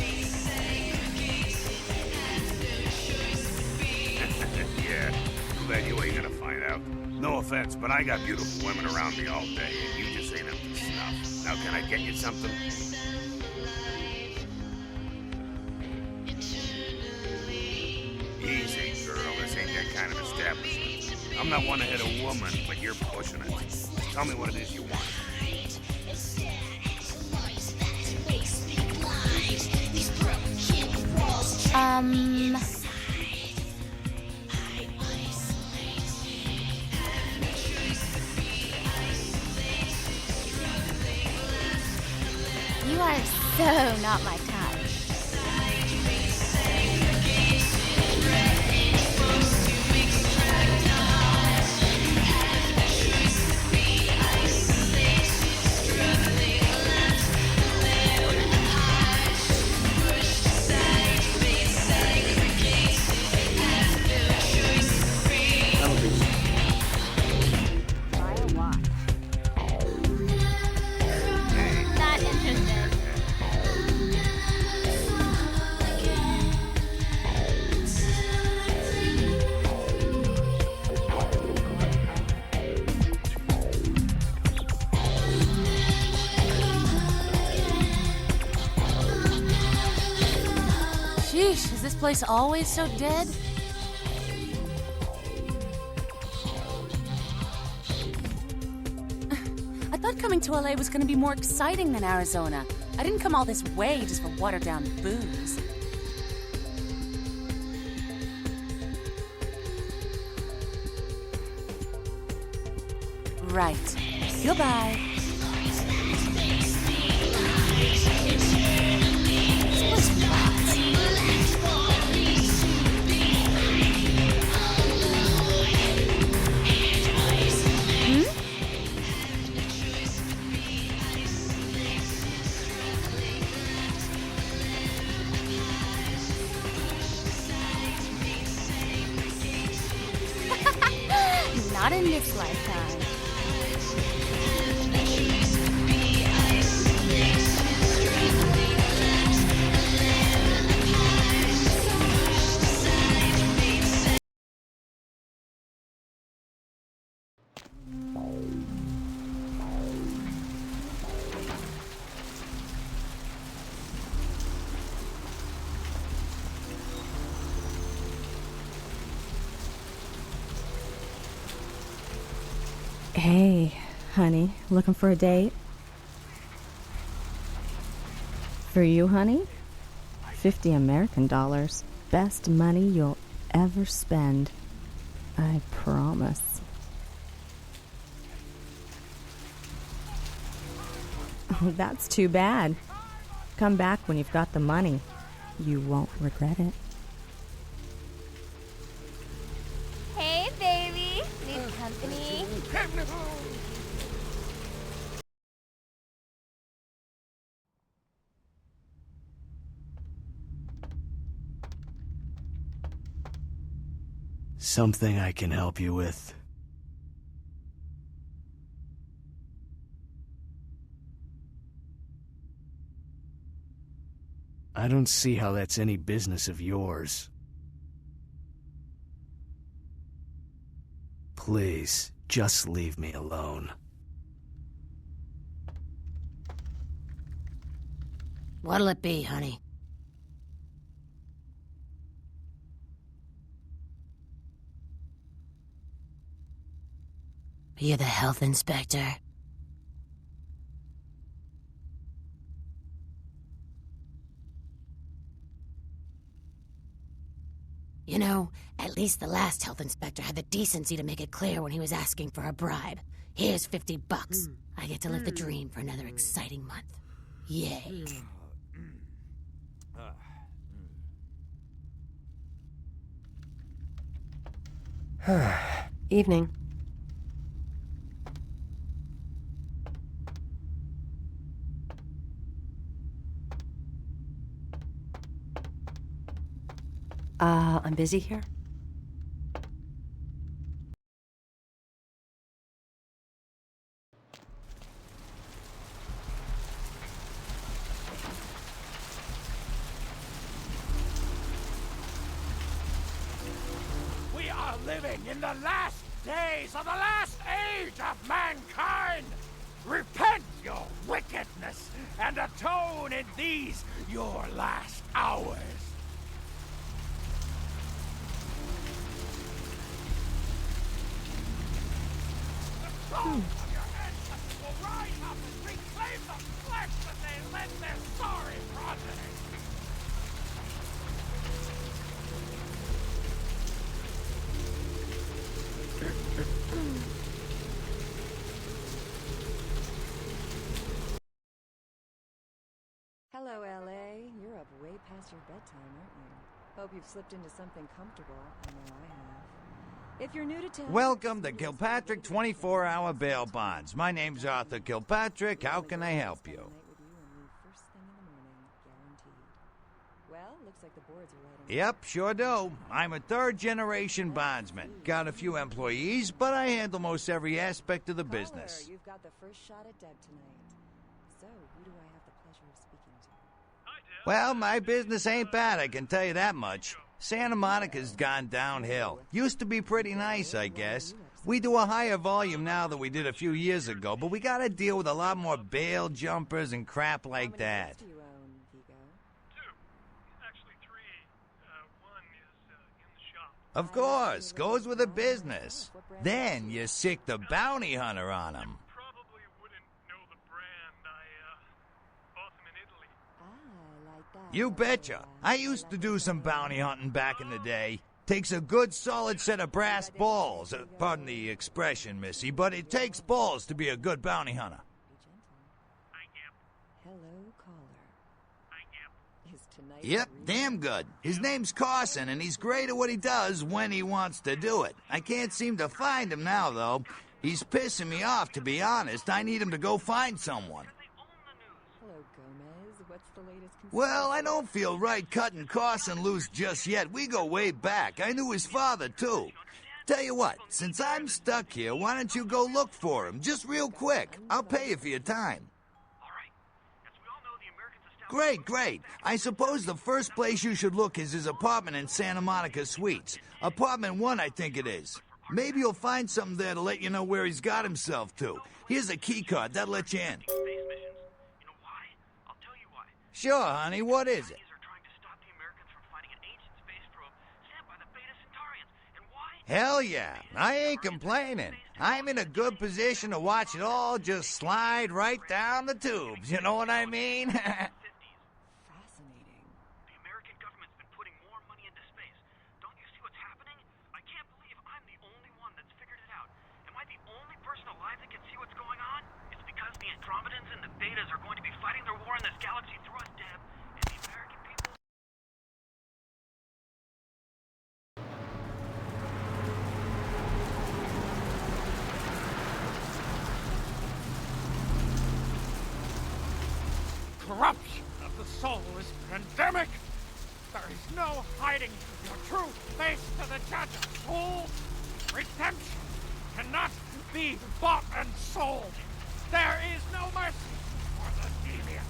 Yeah, too bad you ain't gonna find out. No offense, but I got beautiful women around me all day, and you just ain't up to snuff. Now can I get you something? Easy, girl. This ain't that kind of establishment. I'm not one to hit a woman, but you're pushing it. Tell me what it is you want. You are so not my type. Sheesh, is this place always so dead? I thought coming to LA was gonna be more exciting than Arizona. I didn't come all this way just for watered-down booze. Right. Goodbye. Not in this lifetime. Hey, honey, looking for a date? For you, honey? 50 American dollars. Best money you'll ever spend. I promise. Oh, that's too bad. Come back when you've got the money. You won't regret it. Hey, baby. Need company? Something I can help you with? I don't see how that's any business of yours. Please, just leave me alone. What'll it be, honey? Are you the health inspector? You know, at least the last health inspector had the decency to make it clear when he was asking for a bribe. Here's $50. I get to live the dream for another exciting month. Yay. Evening. I'm busy here. We are living in the last days of the last age of mankind! Repent your wickedness and atone in these your last hours! The souls of your ancestors will rise up and reclaim the flesh that they lent their sorry progeny! Hello, LA. You're up way past your bedtime, aren't you? Hope you've slipped into something comfortable. I know I have. If you're new to town... Welcome to Kilpatrick 24-Hour Bail Bonds. My name's Arthur Kilpatrick. How can I help you? Well, looks like the boards are right. Yep, sure do. I'm a third-generation bondsman. Got a few employees, but I handle most every aspect of the business. You've got the first shot at Deb tonight. So, who do I have the pleasure of speaking to? Well, my business ain't bad, I can tell you that much. Santa Monica's gone downhill. Used to be pretty nice, I guess. We do a higher volume now than we did a few years ago, but we gotta deal with a lot more bail jumpers and crap like that. Of course, goes with the business. Then you sick the bounty hunter on them. You betcha. I used to do some bounty hunting back in the day. Takes a good solid set of brass balls. Pardon the expression, Missy, but it takes balls to be a good bounty hunter. Hello, caller. Is tonight Yep, damn good. His name's Carson, and he's great at what he does when he wants to do it. I can't seem to find him now, though. He's pissing me off, to be honest. I need him to go find someone. Hello, Gomez. What's the latest conspiracy? Well, I don't feel right cutting Carson loose just yet. We go way back. I knew his father, too. Tell you what, since I'm stuck here, why don't you go look for him? Just real quick. I'll pay you for your time. Great, great. I suppose the first place you should look is his apartment in Santa Monica Suites. Apartment 1, I think it is. Maybe you'll find something there to let you know where he's got himself to. Here's a key card. That'll let you in. Sure, honey. What is it? Hell yeah. I ain't complaining. I'm in a good position to watch it all just slide right down the tubes. You know what I mean? Fascinating. The American government's been putting more money into space. Don't you see what's happening? I can't believe I'm the only one that's figured it out. Am I the only person alive that can see what's going on? It's because the Andromedans and the Betas are going to be fighting their war in this galaxy through us, Deb, and the American people... Corruption of the soul is pandemic. There is no hiding your true face to the judge of souls. Redemption cannot be bought and sold. There is no mercy for the deviant.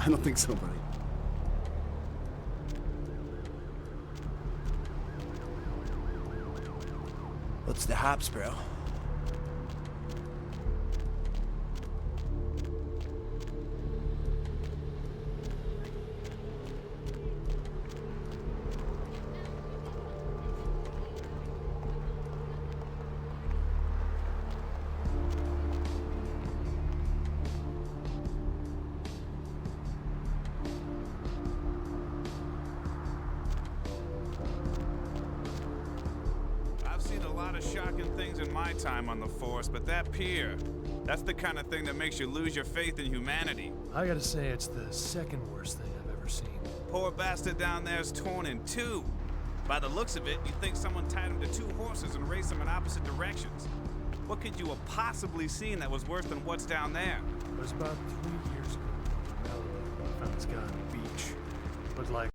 I don't think so, buddy. What's the hops, bro? Shocking things in my time on the force, but that pier, that's the kind of thing that makes you lose your faith in humanity. I gotta say, it's the second worst thing I've ever seen. Poor bastard down there's torn in two. By the looks of it, you'd think someone tied him to two horses and raced them in opposite directions. What could you have possibly seen that was worse than what's down there? It was about 3 years ago. I found this guy on the beach. Looked like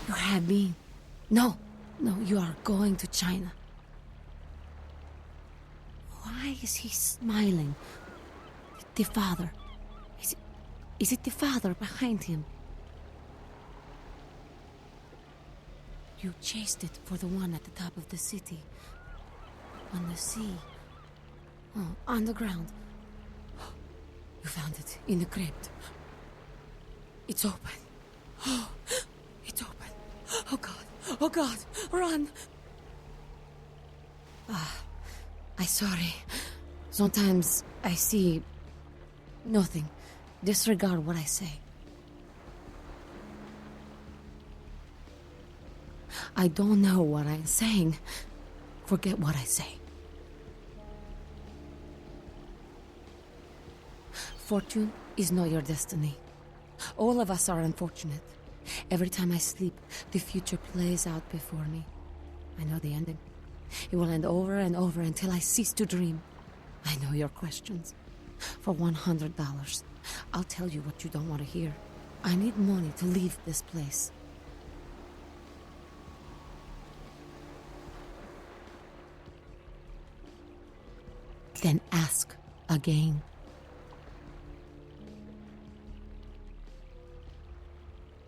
You had me. No, you are going to China. Why is he smiling? The father. Is it the father behind him? You chased it for the one at the top of the city. On the sea. Oh, on the ground. You found it in the crypt. It's open. Oh, it's open. Oh God, run! I'm sorry. Sometimes I see nothing. Disregard what I say. I don't know what I'm saying. Forget what I say. Fortune is not your destiny. All of us are unfortunate. Every time I sleep, the future plays out before me. I know the ending. It will end over and over until I cease to dream. I know your questions. For $100, I'll tell you what you don't want to hear. I need money to leave this place. Then ask again.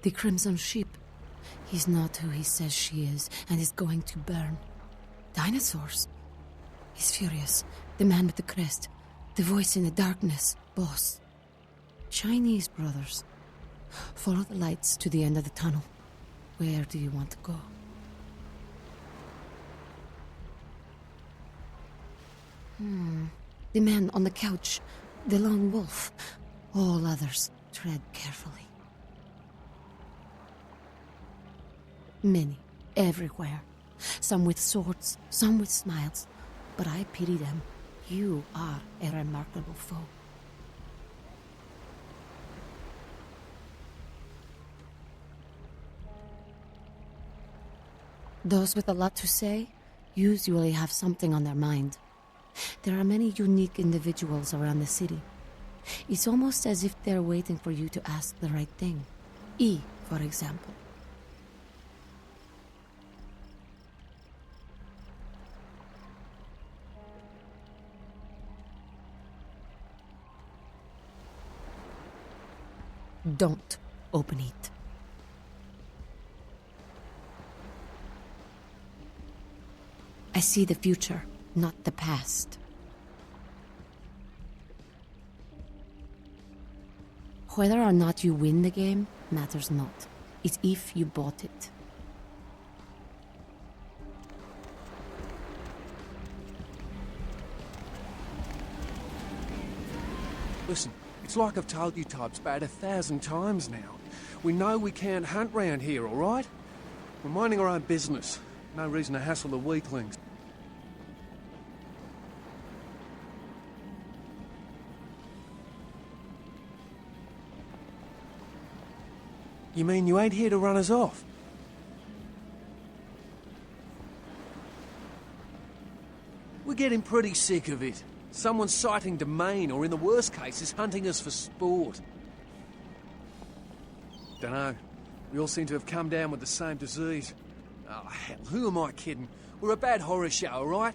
The Crimson Ship. He's not who he says she is, and is going to burn. Dinosaurs. He's furious. The man with the crest. The voice in the darkness. Boss. Chinese brothers. Follow the lights to the end of the tunnel. Where do you want to go? The man on the couch, the lone wolf. All others tread carefully. Many, everywhere. Some with swords, some with smiles. But I pity them. You are a remarkable foe. Those with a lot to say usually have something on their mind. There are many unique individuals around the city. It's almost as if they're waiting for you to ask the right thing. E, for example. Don't open it. I see the future, not the past. Whether or not you win the game matters not. It's if you bought it. Listen, it's like I've told you types about 1,000 times now. We know we can't hunt round here, all right? We're minding our own business. No reason to hassle the weaklings. You mean you ain't here to run us off? We're getting pretty sick of it. Someone's citing domain, or in the worst cases, hunting us for sport. Dunno. We all seem to have come down with the same disease. Oh, hell, who am I kidding? We're a bad horror show, all right?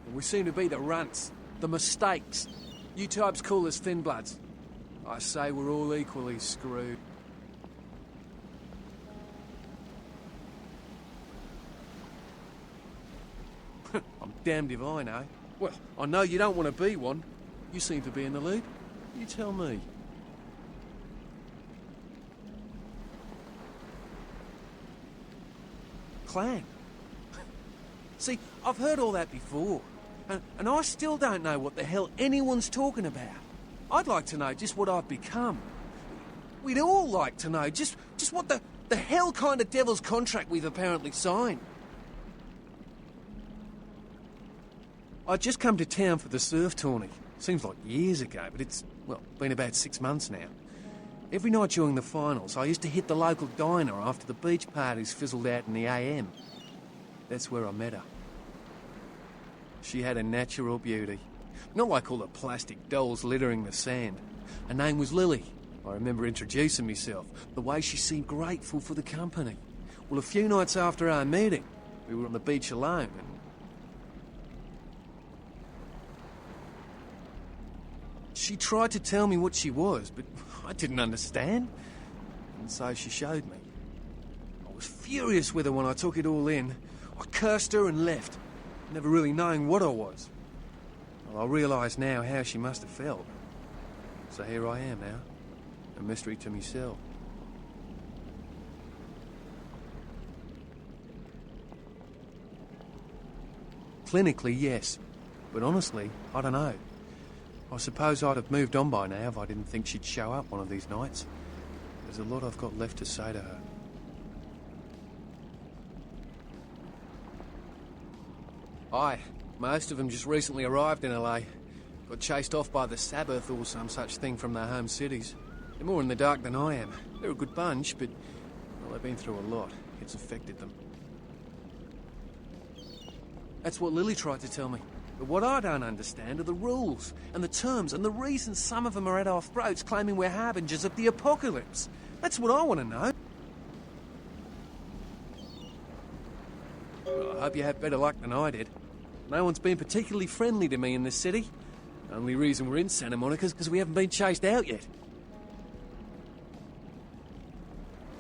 And we seem to be the runts, the mistakes. You types call us thin bloods. I say we're all equally screwed. I'm damned if I know. Well, I know you don't want to be one. You seem to be in the lead. You tell me. Clan. See, I've heard all that before. And I still don't know what the hell anyone's talking about. I'd like to know just what I've become. We'd all like to know just what the hell kind of devil's contract we've apparently signed. I'd just come to town for the surf tourney. Seems like years ago, but it's, well, been about 6 months now. Every night during the finals, I used to hit the local diner after the beach parties fizzled out in the AM. That's where I met her. She had a natural beauty. Not like all the plastic dolls littering the sand. Her name was Lily. I remember introducing myself, the way she seemed grateful for the company. Well, a few nights after our meeting, we were on the beach alone, and she tried to tell me what she was, but I didn't understand. And so she showed me. I was furious with her when I took it all in. I cursed her and left, never really knowing what I was. Well, I realise now how she must have felt. So here I am now, a mystery to myself. Clinically, yes. But honestly, I don't know. I suppose I'd have moved on by now if I didn't think she'd show up one of these nights. There's a lot I've got left to say to her. Aye, most of them just recently arrived in LA. Got chased off by the Sabbath or some such thing from their home cities. They're more in the dark than I am. They're a good bunch, but well, they've been through a lot. It's affected them. That's what Lily tried to tell me. But what I don't understand are the rules, and the terms, and the reasons some of them are at our throats claiming we're harbingers of the apocalypse. That's what I want to know. Well, I hope you have better luck than I did. No one's been particularly friendly to me in this city. The only reason we're in Santa Monica is because we haven't been chased out yet.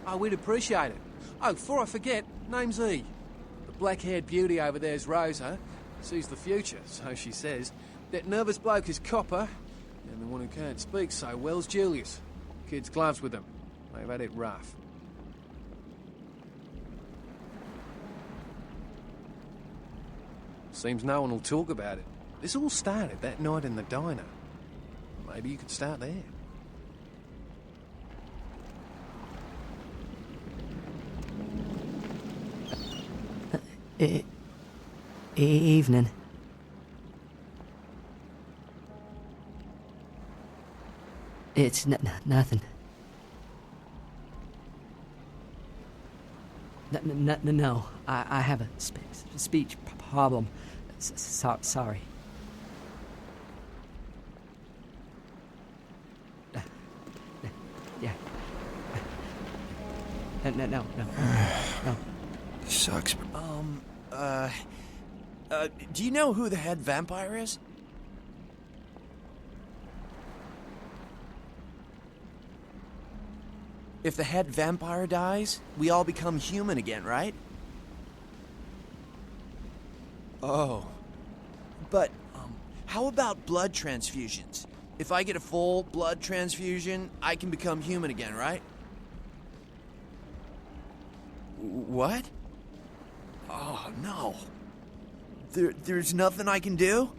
Oh, we'd appreciate it. Oh, before I forget, name's E. The black-haired beauty over there's Rosa. Sees the future, so she says. That nervous bloke is Copper, and the one who can't speak so well's Julius. Kids' gloves with them. They've had it rough. Seems no one will talk about it. This all started that night in the diner. Maybe you could start there. Evening. It's nothing. No, I have a speech problem. Sorry. Yeah. No. Sucks. Do you know who the head vampire is? If the head vampire dies, we all become human again, right? Oh. But, how about blood transfusions? If I get a full blood transfusion, I can become human again, right? What? Oh, no. There's nothing I can do?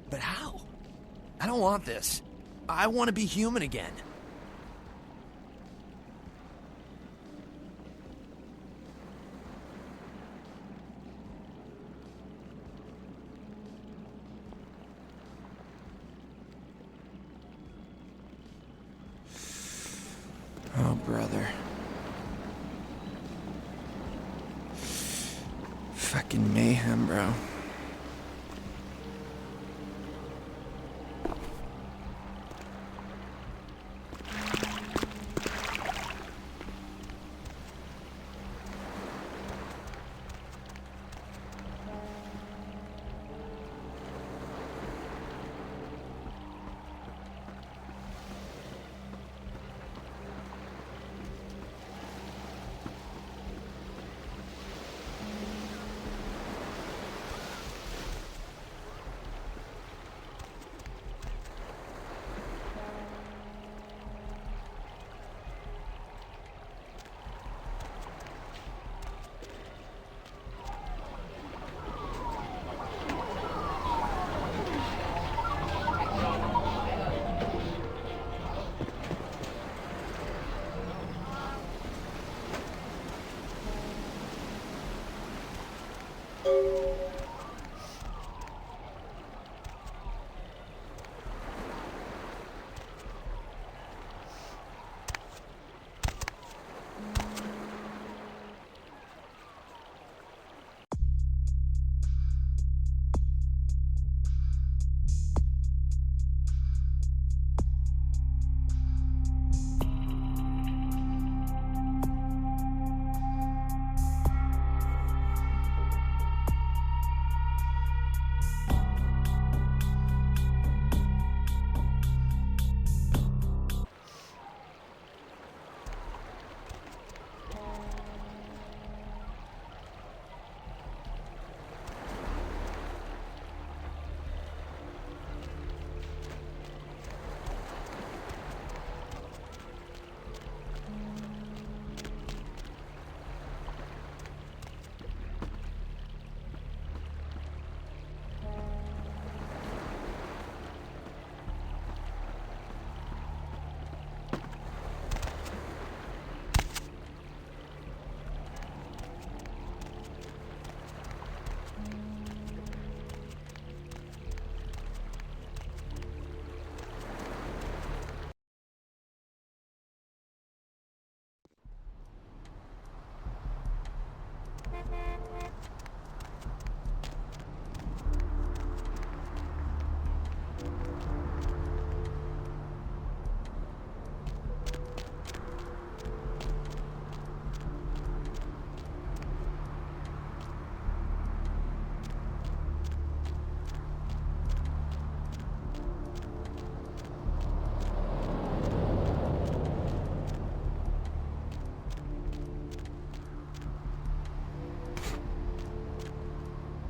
But how? I don't want this. I want to be human again. Oh, brother. Fucking mayhem, bro.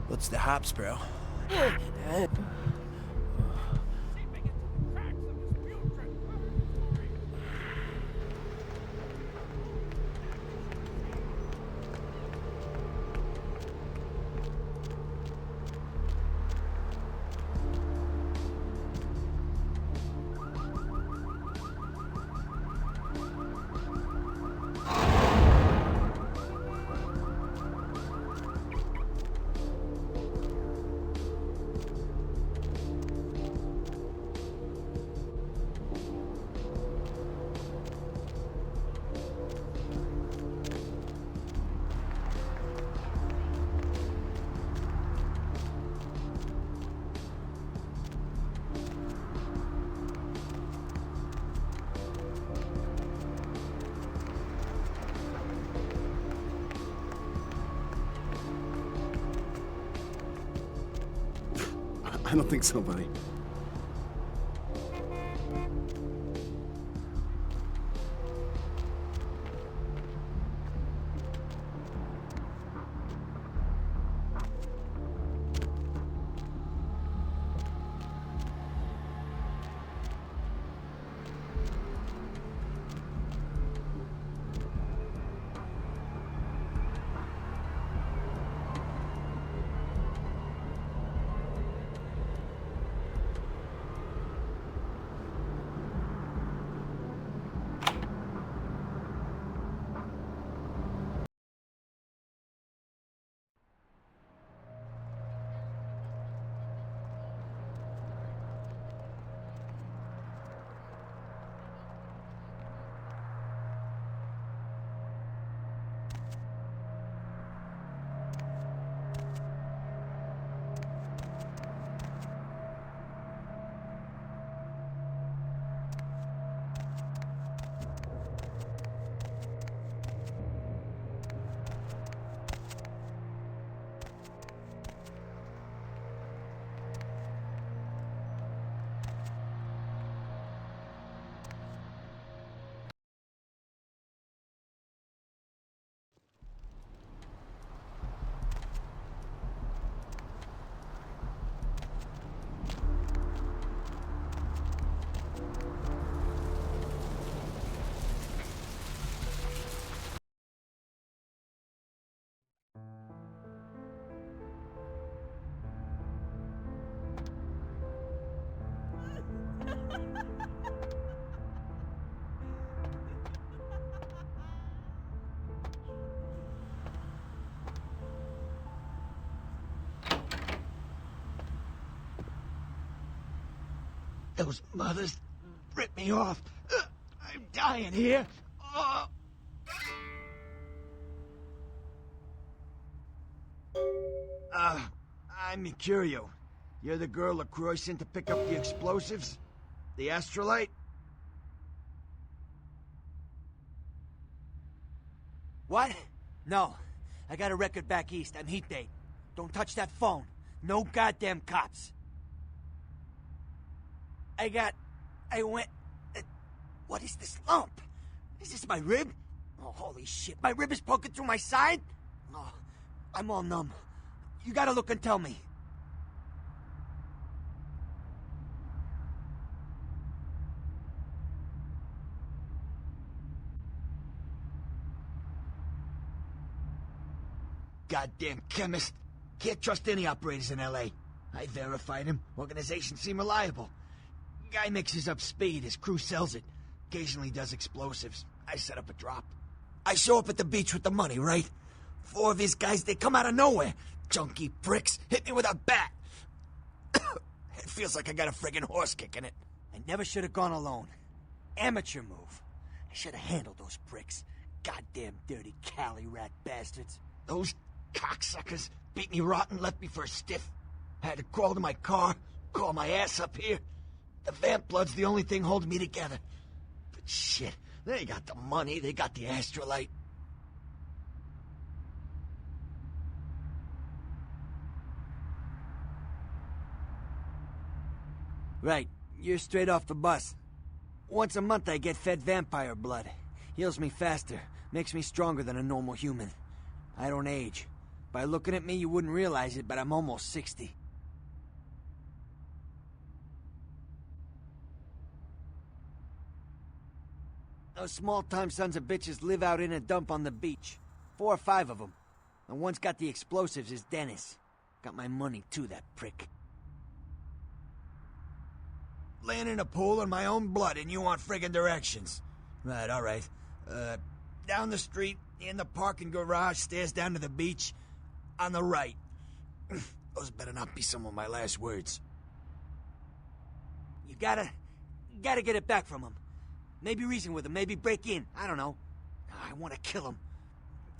What's the hops, bro? I don't think so, buddy. Those mothers ripped me off. I'm dying here. I'm Mercurio. You're the girl LaCroix sent to pick up the explosives? The astrolite? What? No. I got a record back east. I'm heat bait. Don't touch that phone. No goddamn cops. I went... what is this lump? Is this my rib? Oh, holy shit. My rib is poking through my side? Oh, I'm all numb. You gotta look and tell me. Goddamn chemist. Can't trust any operators in L.A. I verified him. Organization seem reliable. Guy mixes up speed. His crew sells it. Occasionally does explosives. I set up a drop. I show up at the beach with the money, right? 4 of his guys, they come out of nowhere. Junky pricks. Hit me with a bat. It feels like I got a friggin' horse kicking it. I never should have gone alone. Amateur move. I should have handled those pricks. Goddamn dirty Cali rat bastards. Those cocksuckers beat me rotten, left me for a stiff. I had to crawl to my car, crawl my ass up here. The vamp blood's the only thing holding me together. But shit, they got the money, they got the astrolite. Right, you're straight off the bus. Once a month I get fed vampire blood. Heals me faster, makes me stronger than a normal human. I don't age. By looking at me, you wouldn't realize it, but I'm almost 60. Those small-time sons of bitches live out in a dump on the beach. 4 or 5 of them. The one's got the explosives is Dennis. Got my money too, that prick. Laying in a pool in my own blood and you want friggin' directions. Right, all right. Down the street, in the parking garage, stairs down to the beach. On the right. Those better not be some of my last words. You gotta get it back from him. Maybe reason with him, maybe break in. I don't know. I want to kill him.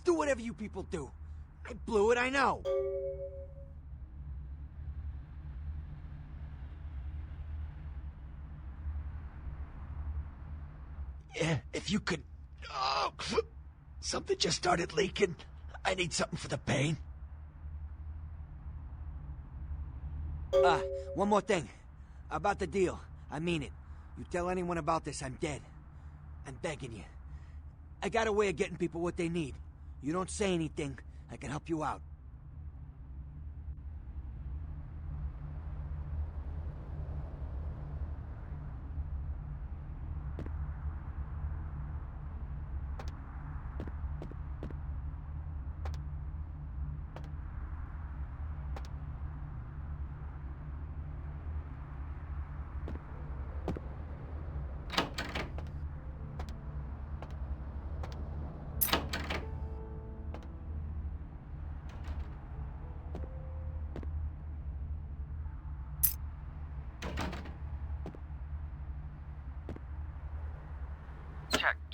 Do whatever you people do. I blew it, I know. Yeah, if you could... Oh, something just started leaking. I need something for the pain. One more thing. About the deal. I mean it. You tell anyone about this, I'm dead. I'm begging you. I got a way of getting people what they need. You don't say anything, I can help you out.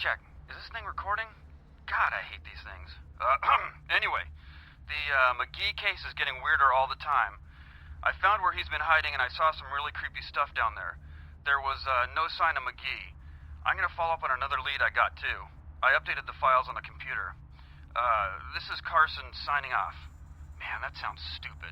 Check. Is this thing recording? God, I hate these things. Anyway, the McGee case is getting weirder all the time. I found where he's been hiding and I saw some really creepy stuff down there. There was no sign of McGee. I'm gonna follow up on another lead I got too. I updated the files on the computer. This is Carson signing off. Man, that sounds stupid.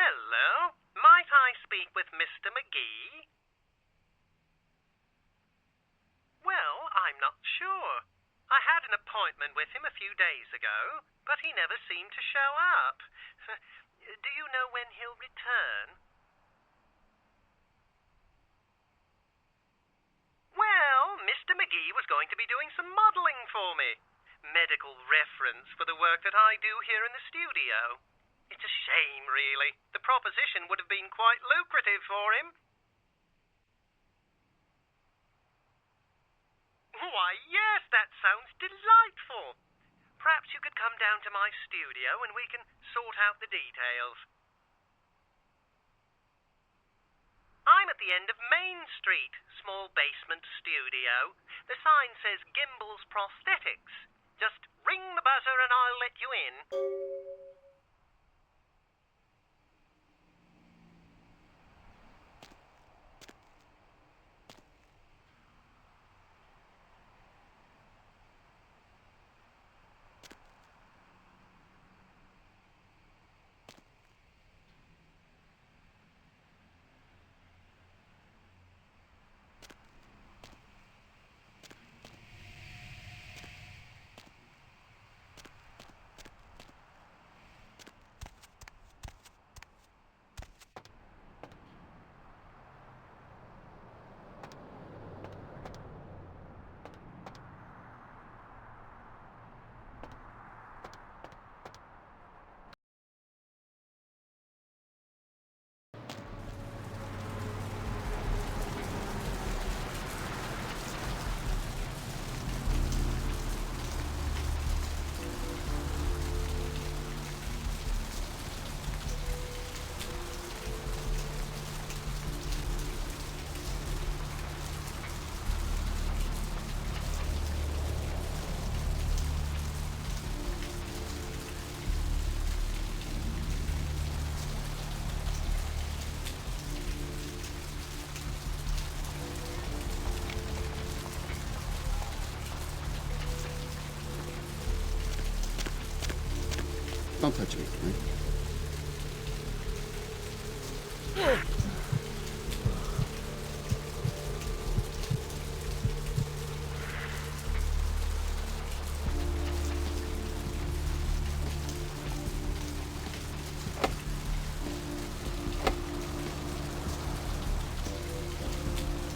Hello? Might I speak with Mr. McGee? Well, I'm not sure. I had an appointment with him a few days ago, but he never seemed to show up. Do you know when he'll return? Well, Mr. McGee was going preference for the work that I do here in the studio. It's a shame, really. The proposition would have been quite lucrative for him. Why, yes, that sounds delightful. Perhaps you could come down to my studio and we can sort out the details. I'm at the end of Main Street, small basement studio. The sign says Gimbel's Prosthetics. Just ring the buzzer and I'll let you in. Don't touch me, right?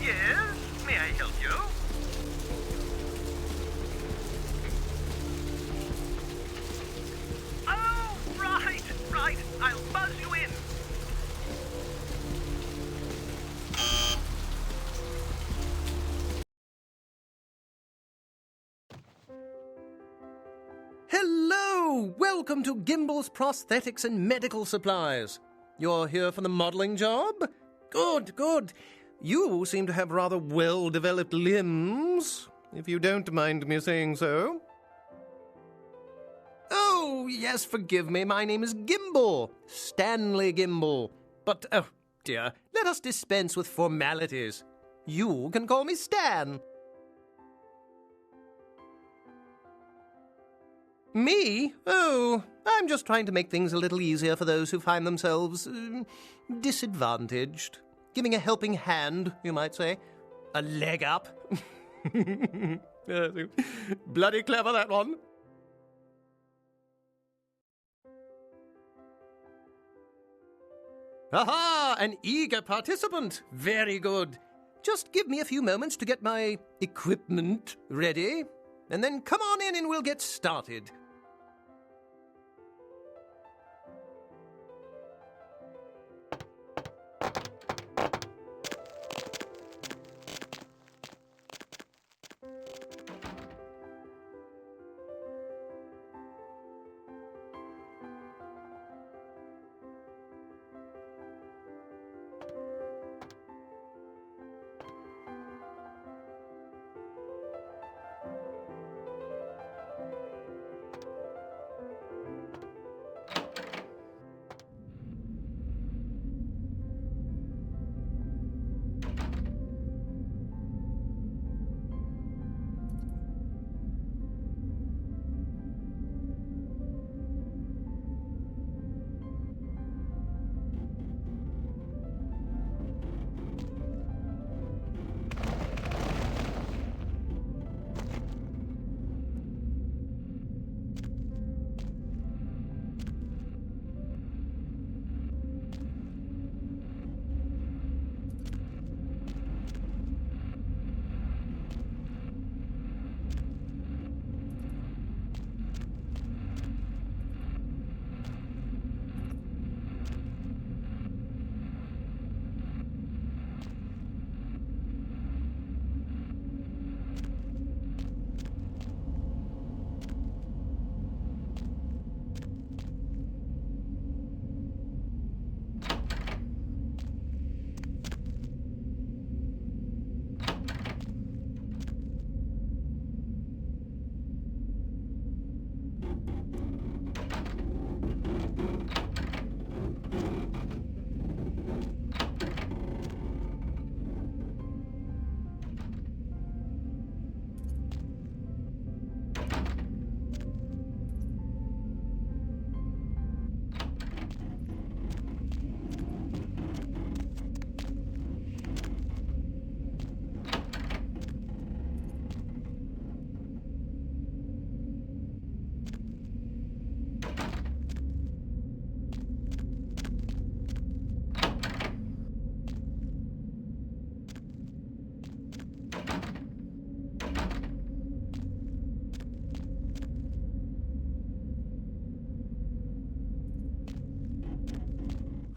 Yes? May I help you? Oh, right. I'll buzz you in. Hello! Welcome to Gimbel's Prosthetics and Medical Supplies. You're here for the modeling job? Good. You seem to have rather well-developed limbs, if you don't mind me saying so. Oh, yes, forgive me. My name is Gimbel. Stanley Gimbel. But, oh, dear, let us dispense with formalities. You can call me Stan. Me? Oh, I'm just trying to make things a little easier for those who find themselves disadvantaged. Giving a helping hand, you might say. A leg up. Bloody clever, that one. Aha! An eager participant. Very good. Just give me a few moments to get my equipment ready, and then come on in and we'll get started.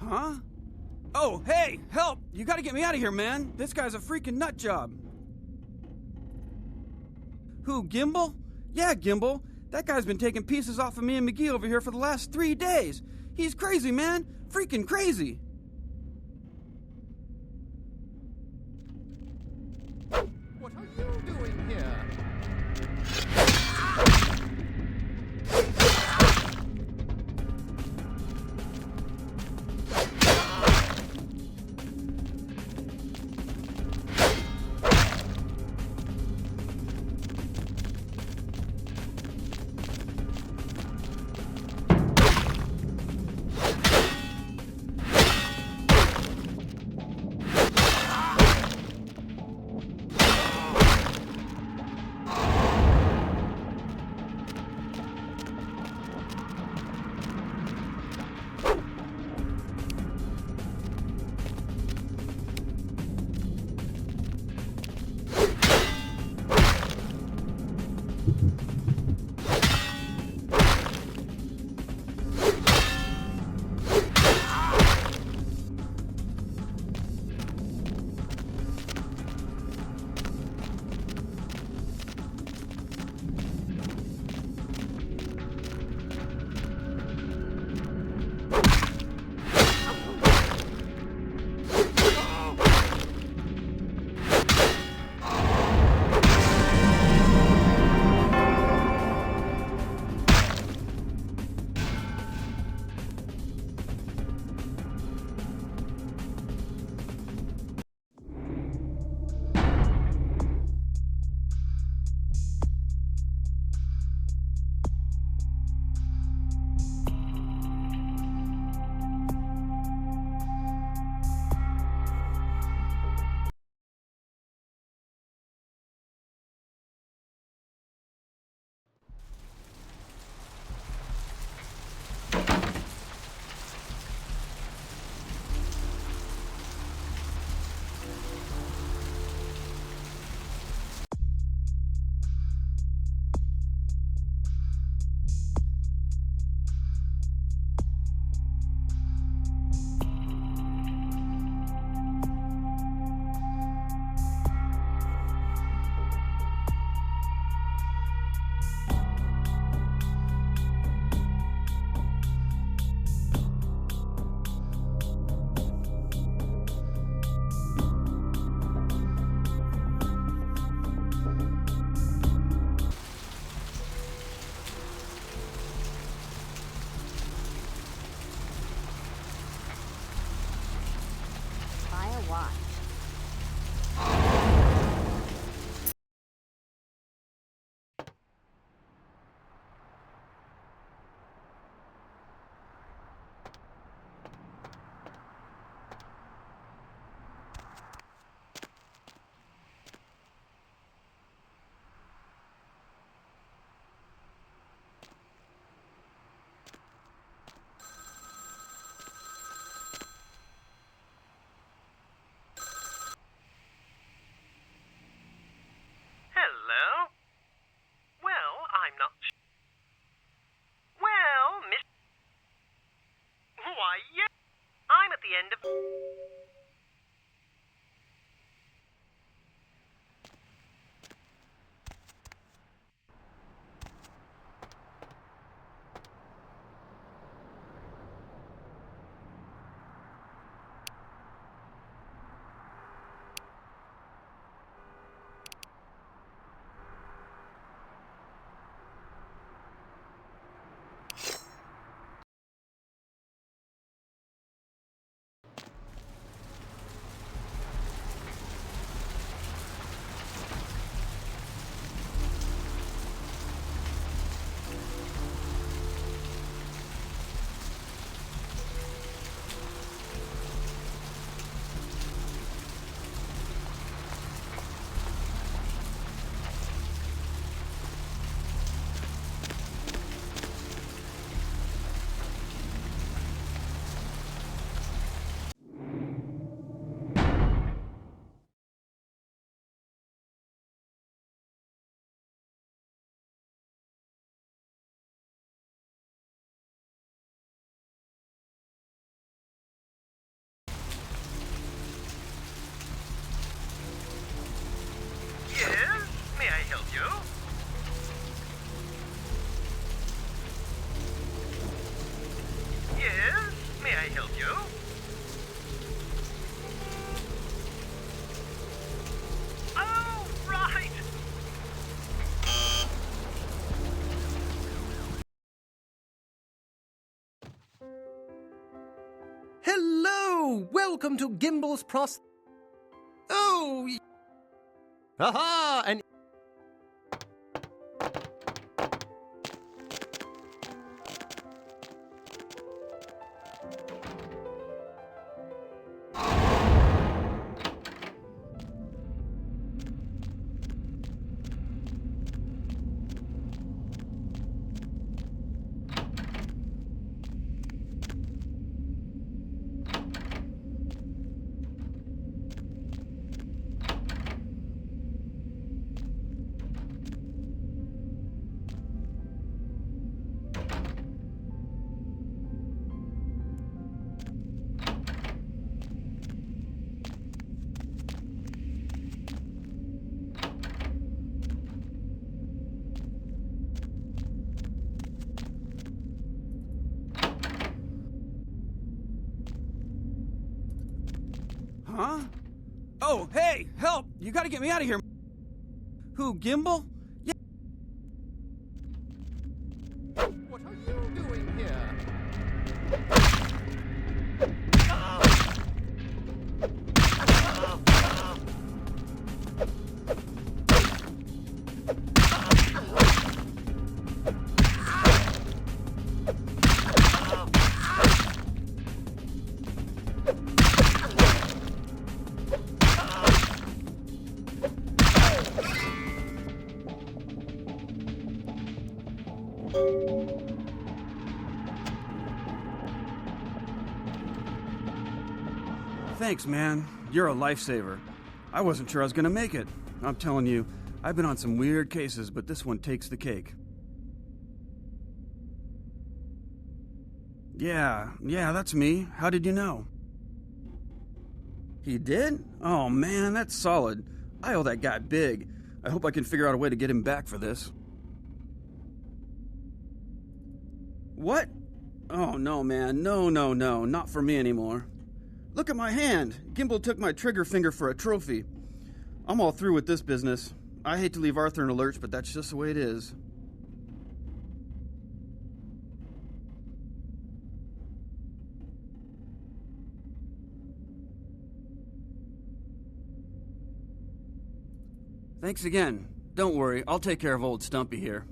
Huh? Oh, hey, help! You gotta get me out of here, man. This guy's a freaking nut job. Who, Gimbal? Yeah, Gimbal. That guy's been taking pieces off of me and McGee over here for the last 3 days. He's crazy, man. Freaking crazy. What are you doing here? Hello? Well, I'm not Well, Miss... Why, yeah. I'm at the end of... welcome to Gimble's Oh! Aha! And Huh? Oh, hey, help! You gotta get me out of here. Who, Gimbal? Yeah. what are you doing here? Thanks, man. You're a lifesaver. I wasn't sure I was gonna make it. I'm telling you, I've been on some weird cases, but this one takes the cake. Yeah, that's me. How did you know? He did? Oh man, that's solid. I owe that guy big. I hope I can figure out a way to get him back for this. What? Oh no, man. No, not for me anymore. Look at my hand. Gimbal took my trigger finger for a trophy. I'm all through with this business. I hate to leave Arthur in a lurch, but that's just the way it is. Thanks again. Don't worry, I'll take care of old Stumpy here.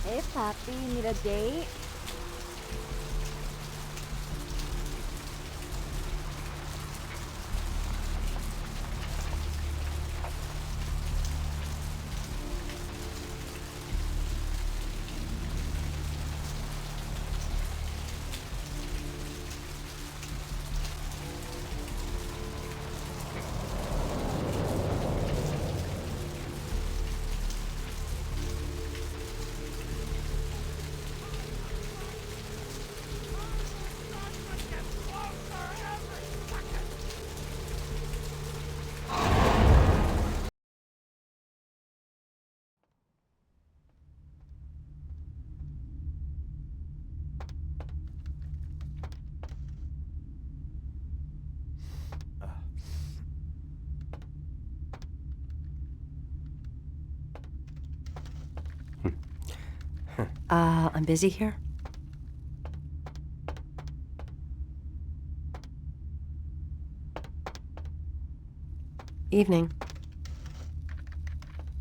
Hey, Poppy, you need a date? I'm busy here. Evening.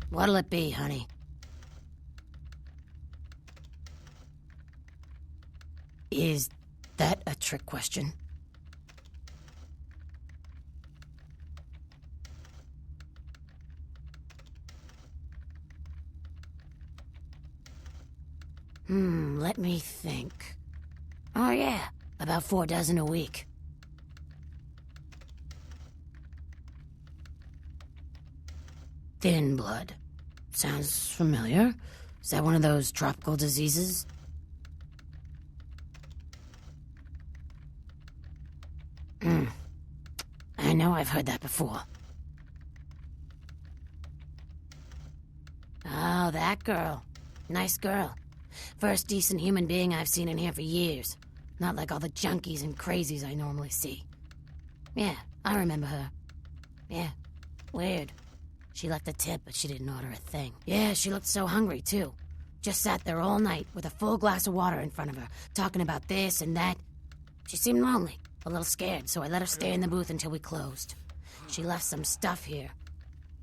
What'll it be, honey? Is that a trick question? Let me think. Oh yeah, about 4 dozen a week. Thin blood. Sounds familiar. Is that one of those tropical diseases? I know I've heard that before. Oh, that girl. Nice girl. First decent human being I've seen in here for years. Not like all the junkies and crazies I normally see. Yeah, I remember her. Yeah, weird. She left a tip, but she didn't order a thing. Yeah, she looked so hungry, too. Just sat there all night with a full glass of water in front of her, talking about this and that. She seemed lonely, a little scared, so I let her stay in the booth until we closed. She left some stuff here.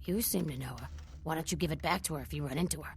You seem to know her. Why don't you give it back to her if you run into her?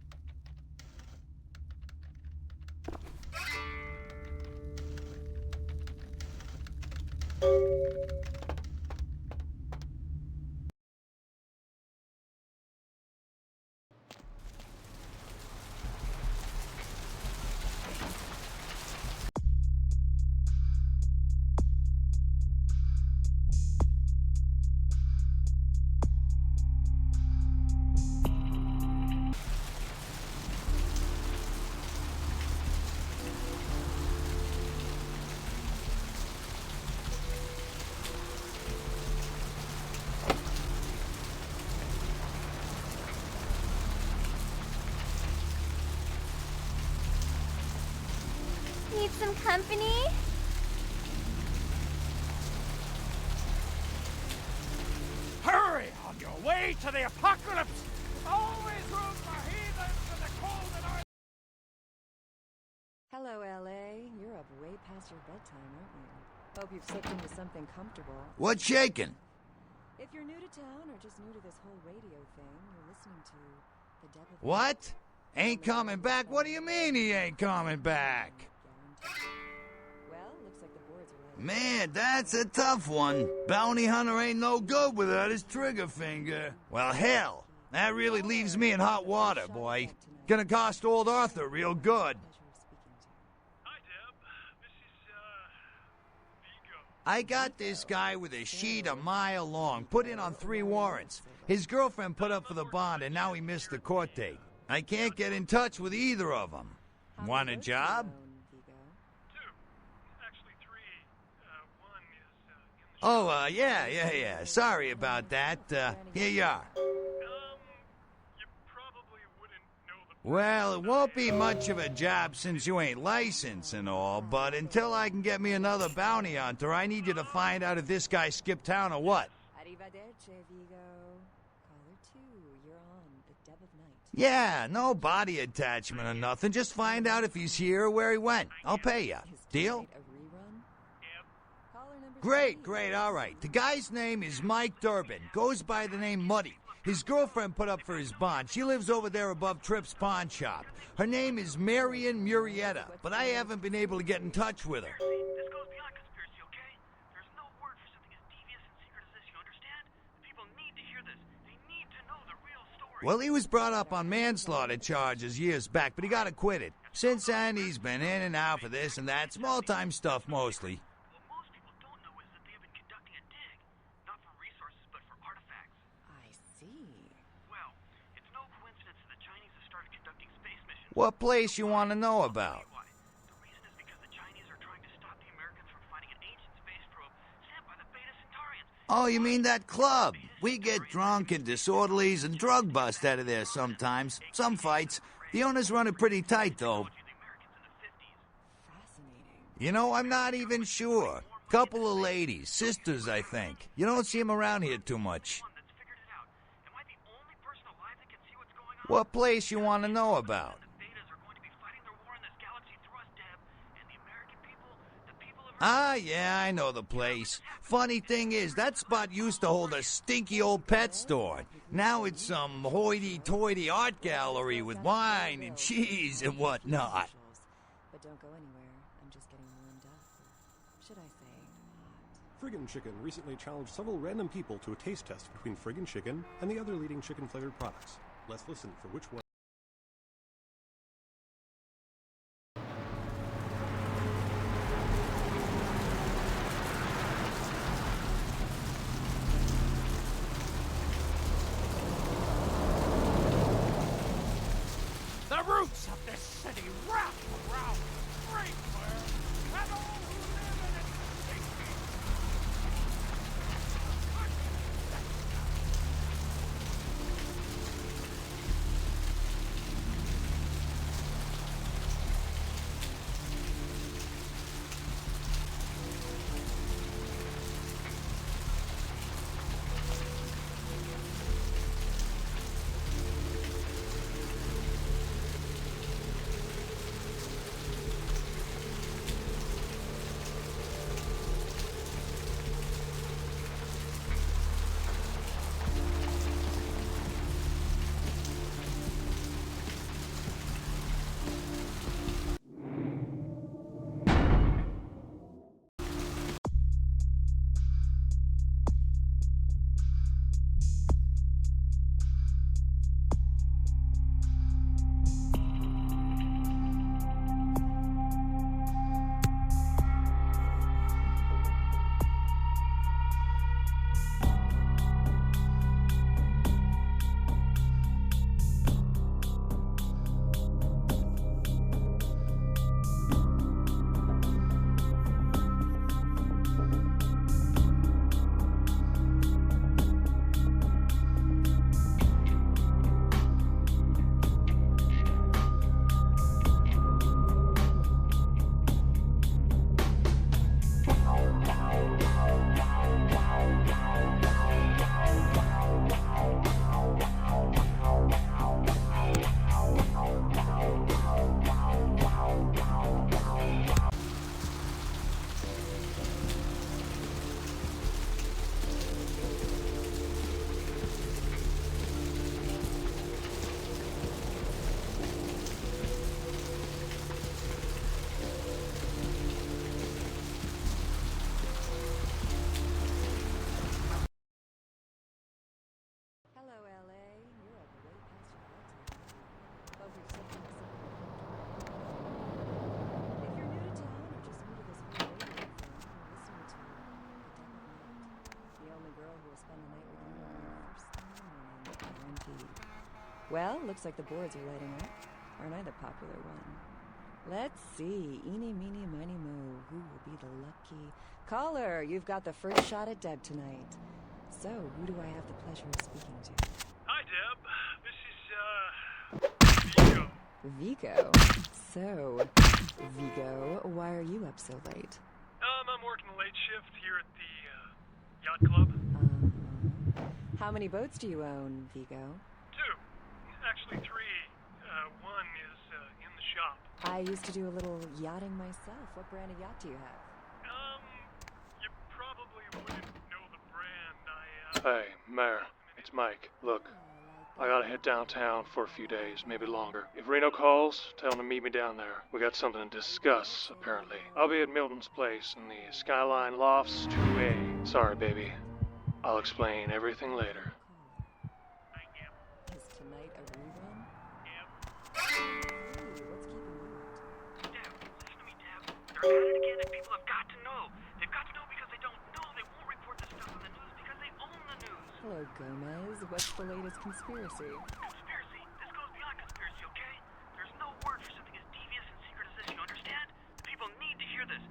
Need some company? Hurry on your way to the apocalypse! Always room for heathens in the cold and ice. Hello, LA. You're up way past your bedtime, aren't you? Hope you've slipped into something comfortable. What's shaking? If you're new to town or just new to this whole radio thing, you're listening to the Devil. What? Ain't coming back? What do you mean he ain't coming back? Well, looks like the boards are ready. Man, that's a tough one. Bounty hunter ain't no good without his trigger finger. Well, hell, that really leaves me in hot water, boy. Gonna cost old Arthur real good. I got this guy with a sheet a mile long, put in on 3 warrants. His girlfriend put up for the bond, and now he missed the court date. I can't get in touch with either of them. Want a job? Oh, yeah. Sorry about that. Here you are. Well, it won't be much of a job since you ain't licensed and all, but until I can get me another bounty hunter, I need you to find out if this guy skipped town or what. Arrivederci, Vigo. Caller 2, you're on the Deb of Night. Yeah, no body attachment or nothing. Just find out if he's here or where he went. I'll pay you. Deal? Great, all right. The guy's name is Mike Durbin. Goes by the name Muddy. His girlfriend put up for his bond. She lives over there above Tripp's pawn shop. Her name is Marion Murrieta, but I haven't been able to get in touch with her. This goes beyond conspiracy, okay? There's no word for something as devious and secret as this, you understand? People need to hear this. They need to know the real story. Well, he was brought up on manslaughter charges years back, but he got acquitted. Since then, he's been in and out for this and that, small-time stuff mostly. What place you want to know about? The reason is because the Chinese are trying to stop the Americans from finding an ancient space probe sent by the Beta Centaurians. Oh, you mean that club? We get drunk and disorderlies and drug bust out of there sometimes. Some fights. The owners run it pretty tight, though. You know, I'm not even sure. Couple of ladies, sisters, I think. You don't see them around here too much. What place you want to know about? The Betas are going to be fighting their war in Ah, yeah, I know the place. Funny thing is, that spot used to hold a stinky old pet store. Now it's some hoity-toity art gallery with wine and cheese and whatnot. But don't go anywhere. I'm just getting warmed up. Or should I say, hot? Friggin' Chicken recently challenged several random people to a taste test between Friggin' Chicken and the other leading chicken-flavored products. Let's listen for which one. The roots of this city wrap around Springware and all who live in its safety. Well, looks like the boards are lighting up. Aren't I the popular one? Let's see. Eeny, meeny, miny, mo. Who will be the lucky caller? You've got the first shot at Deb tonight. So, who do I have the pleasure of speaking to? Hi, Deb. This is, Vigo. Vigo? So, Vigo, why are you up so late? I'm working the late shift here at the, yacht club. How many boats do you own, Vigo? 2. Actually 3. One is, in the shop. I used to do a little yachting myself. What brand of yacht do you have? You probably wouldn't know the brand. Hey, Mayor, it's Mike. Look, I gotta head downtown for a few days, maybe longer. If Reno calls, tell him to meet me down there. We got something to discuss, apparently. I'll be at Milton's place in the Skyline Lofts 2A. Sorry, baby. I'll explain everything later. Is tonight a rerun? Yep. What's keeping you up? Deb, listen to me, Deb. They're at it again, and people have got to know. They've got to know because they don't know. They won't report this stuff on the news because they own the news. Hello, Gomez. What's the latest conspiracy? Conspiracy? This goes beyond conspiracy, okay? There's no word for something as devious and secret as this, you understand? The people need to hear this.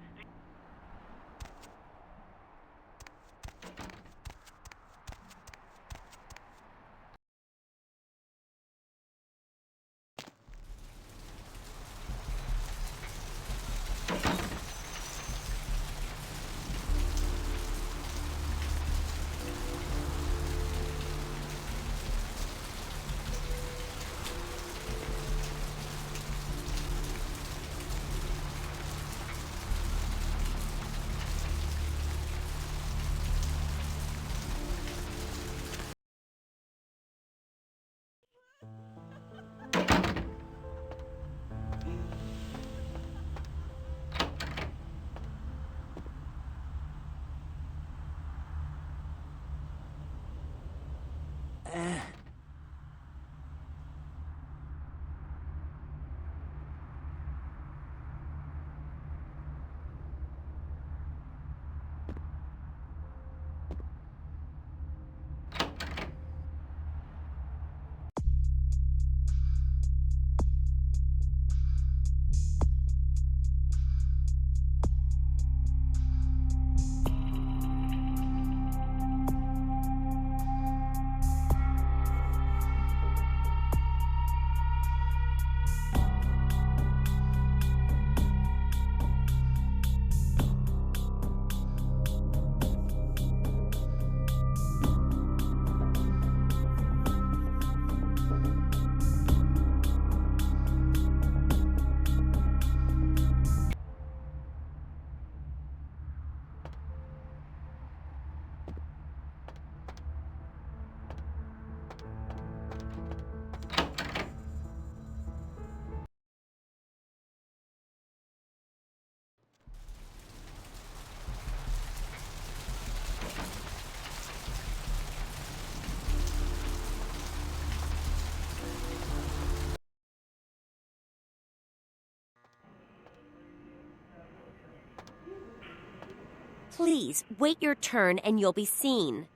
Please, wait your turn and you'll be seen.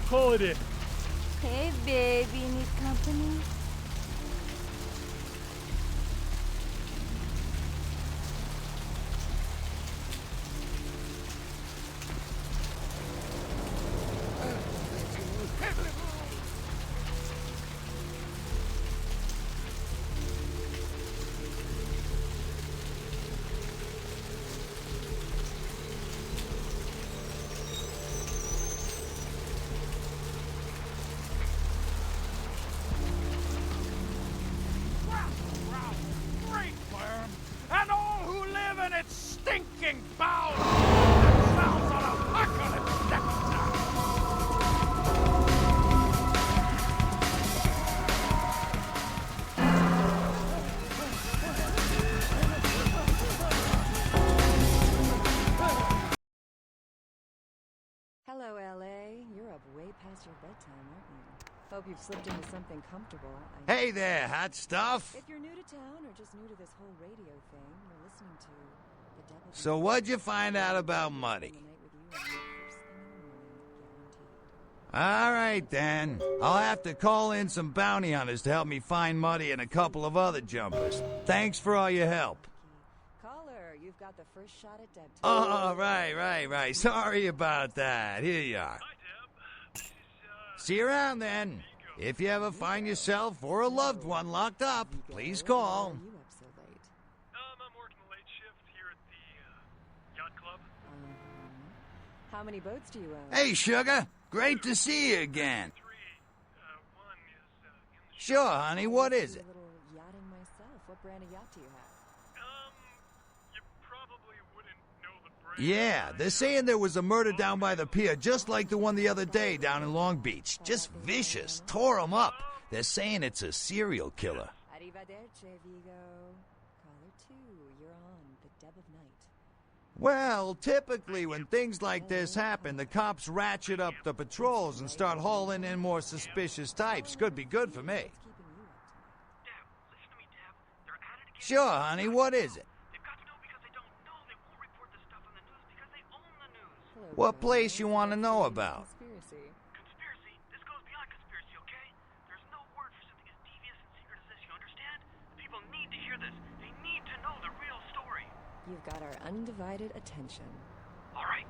Call it in. Hey, baby, need company? Great worm, and all who live in its stinking bowels themselves on apocalypse next time. Hello, LA. You're up way past your bedtime, aren't you? Hope you've slipped into something comfortable. Hey there, hot stuff. If you're new to town or just new to this whole radio thing, you're listening to the Devil. So what'd you find out about Muddy? All right, then. I'll have to call in some bounty hunters to help me find Muddy and a couple of other jumpers. Thanks for all your help. Caller, you've got the first shot at Deb. Oh, right. Sorry about that. Here you are. See you around, then. If you ever find yourself or a loved one locked up, please call. I'm working the late shift here at the yacht club. How many boats do you own? Hey, Sugar. Great to see you again. Sure, honey. What is it? Yachting myself. What brand of yacht do you have? You probably wouldn't know the brand. Yeah, they're saying there was a murder down by the pier, just like the one the other day down in Long Beach. Just vicious. Tore 'em up. They're saying it's a serial killer. Arrivederci, Vigo. Caller 2, you're on the Deb of Night. Well, typically when things like this happen, the cops ratchet up the patrols and start hauling in more suspicious types. Could be good for me. Sure, honey. What is it? What place you want to know about? Conspiracy. This goes beyond conspiracy, okay? There's no word for something as devious and secret as this, you understand? People need to hear this. They need to know the real story. You've got our undivided attention. All right.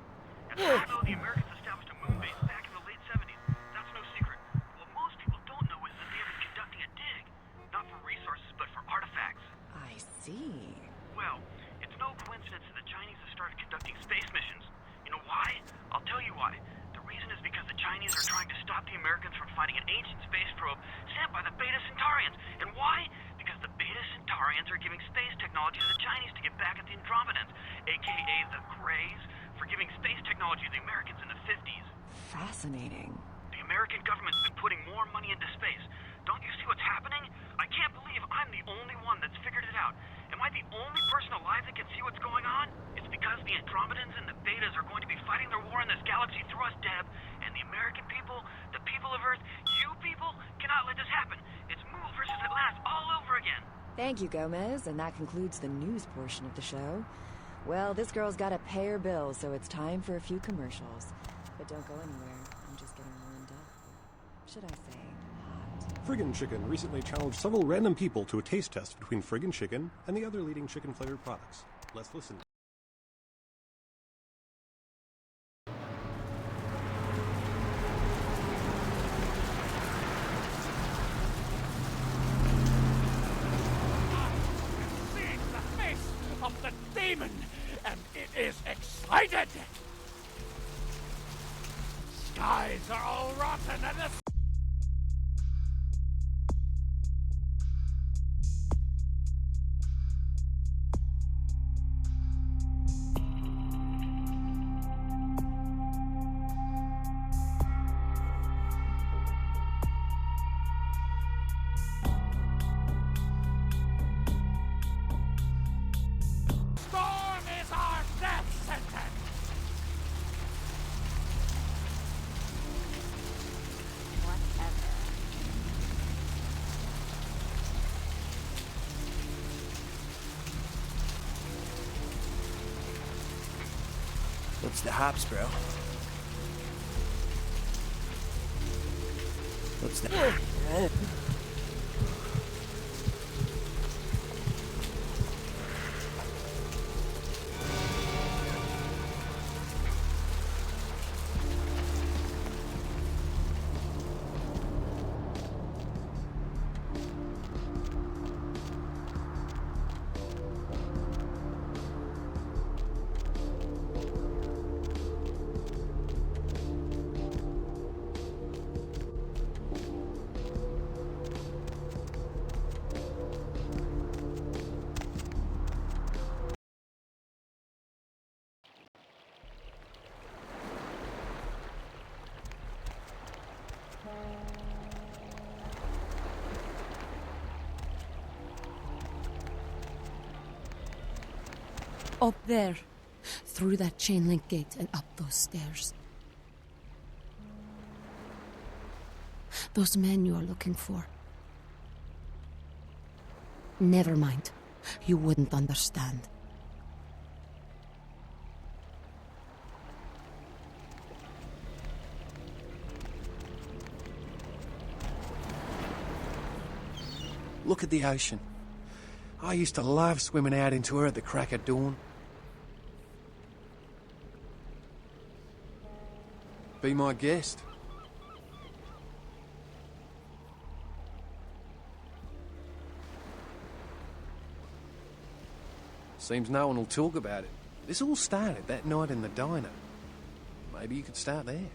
At Chicago, the Americans established a moon base back in the late 70s. That's no secret. What most people don't know is that they have been conducting a dig. Not for resources, but for artifacts. I see. Well, it's no coincidence that the Chinese have started conducting space missions. You know why? I'll tell you why. The reason is because the Chinese are trying to stop the Americans from finding an ancient space probe sent by the Beta Centaurians. And why? Because the Beta Centaurians are giving space technology to the Chinese to get back at the Andromedans, aka the Greys, for giving space technology to the Americans in the 50s. Fascinating. The American government's been putting more money into space. Don't you see what's happening? I can't believe I'm the only one that's figured it out. Am I the only person alive that can see what's going on? It's because the Andromedans and the Betas are going to be fighting their war in this galaxy through us, Deb. And the American people, the people of Earth, you people, cannot let this happen. It's Mool versus Atlantis all over again. Thank you, Gomez, and that concludes the news portion of the show. Well, this girl's got to pay her bills, so it's time for a few commercials. But don't go anywhere. I'm just getting warmed up. Should I say hot? Friggin' Chicken recently challenged several random people to a taste test between Friggin' Chicken and the other leading chicken-flavored products. Let's listen. Seeing the face of the demon, and it is excited. insides are all rotten and the... Storm is our death sentence! What's the hops, bro? What's the... Up there, through that chain link gate and up those stairs. Those men you are looking for. Never mind. You wouldn't understand. Look at the ocean. I used to love swimming out into her at the crack of dawn. Be my guest. Seems no one will talk about it. This all started that night in the diner. Maybe you could start there.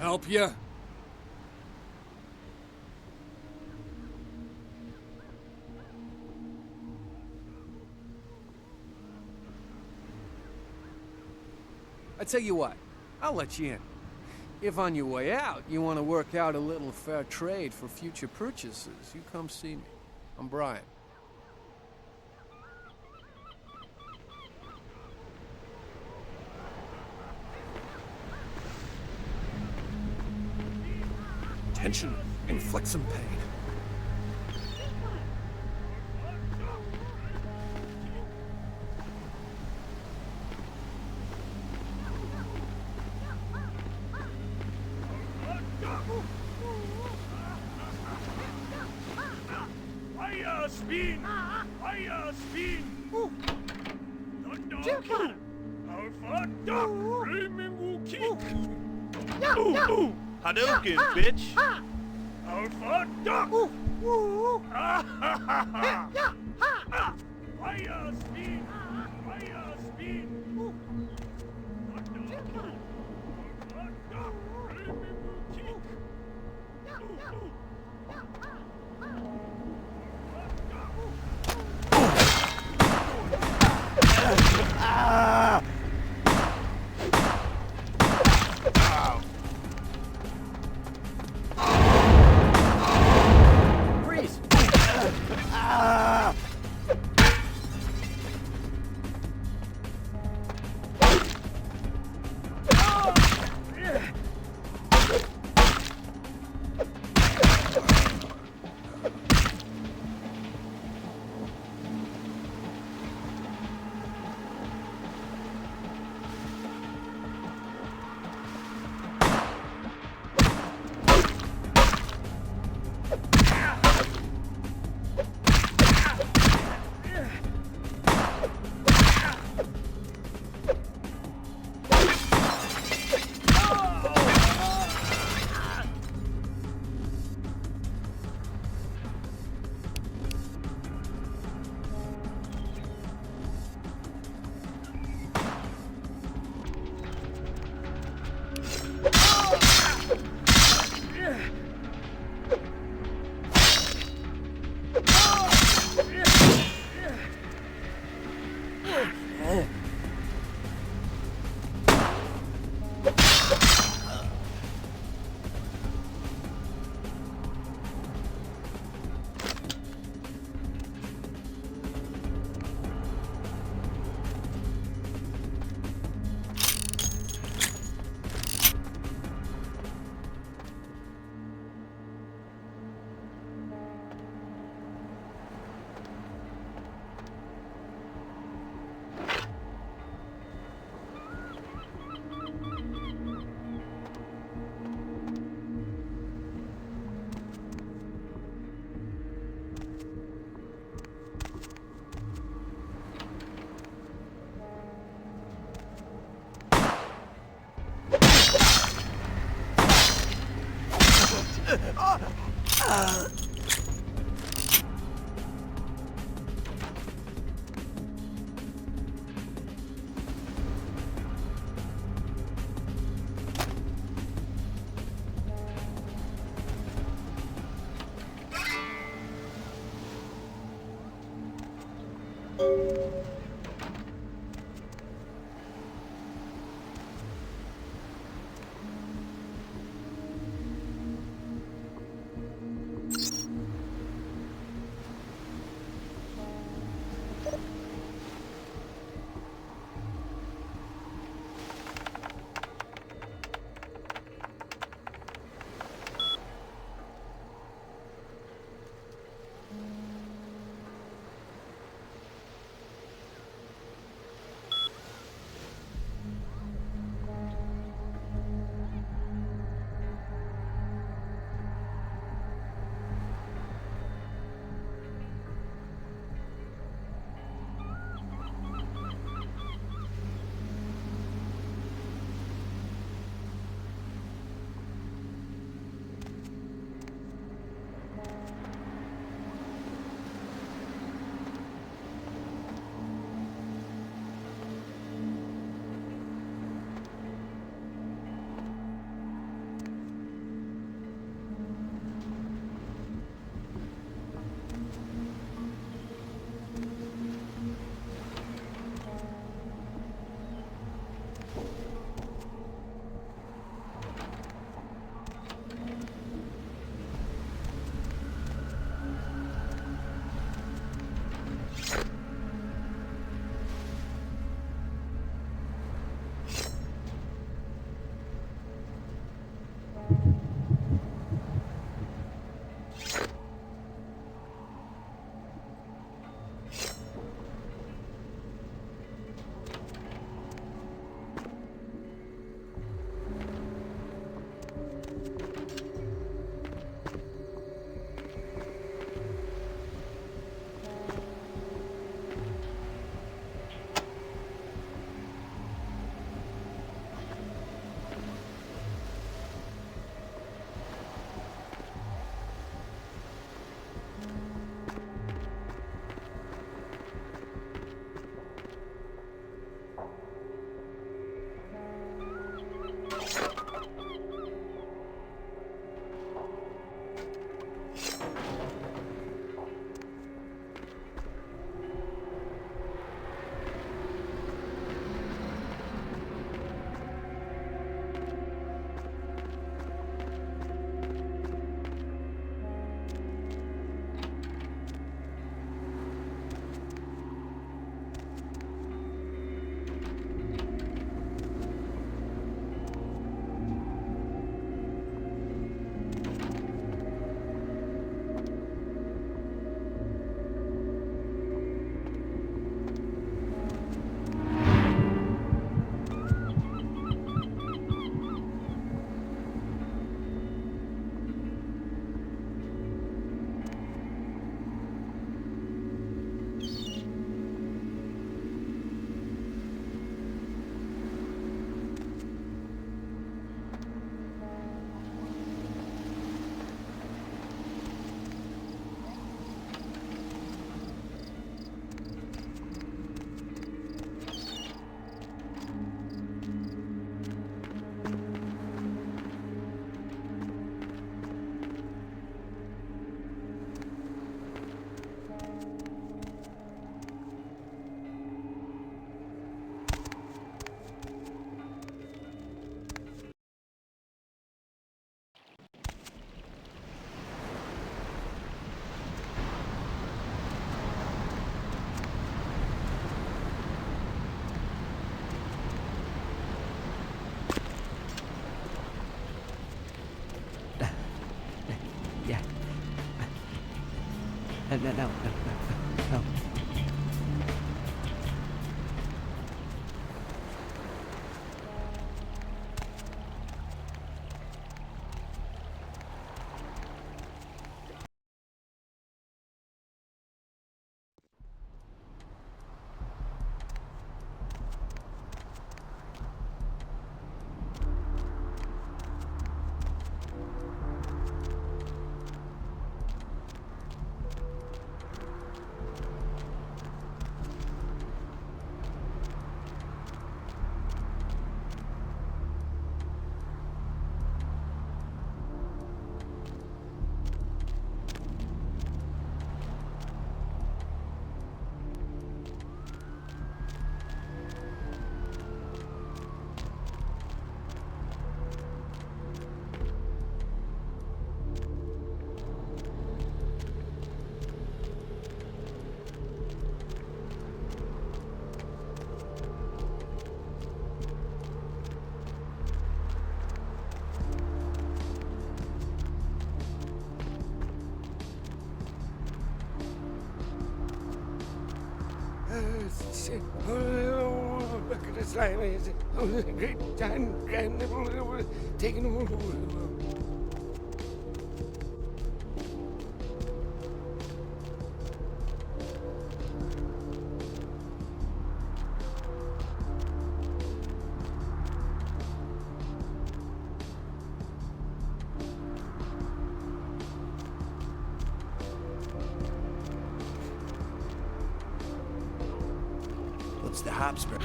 Help you? I tell you what, I'll let you in. If on your way out you want to work out a little fair trade for future purchases, you come see me. I'm Brian. Tension inflicts some pain. Fire speed! Fire speed! Hadouken, bitch! Freeze! No. What's the Habsburg?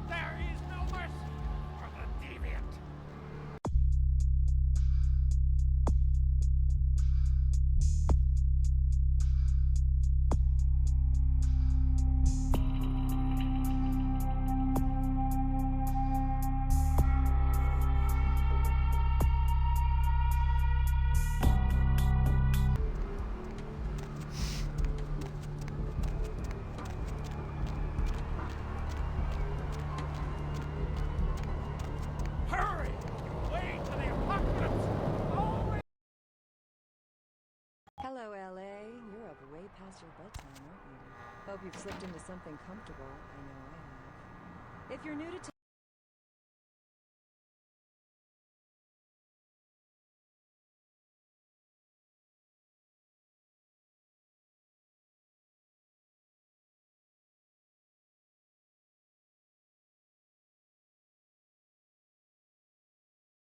There is no mercy for the deviant. Hurry! Way to the apocalypse! Hello, LA. You're up way past your bedtime, aren't you? Hope you've slipped into something comfortable. I know I have. If you're new to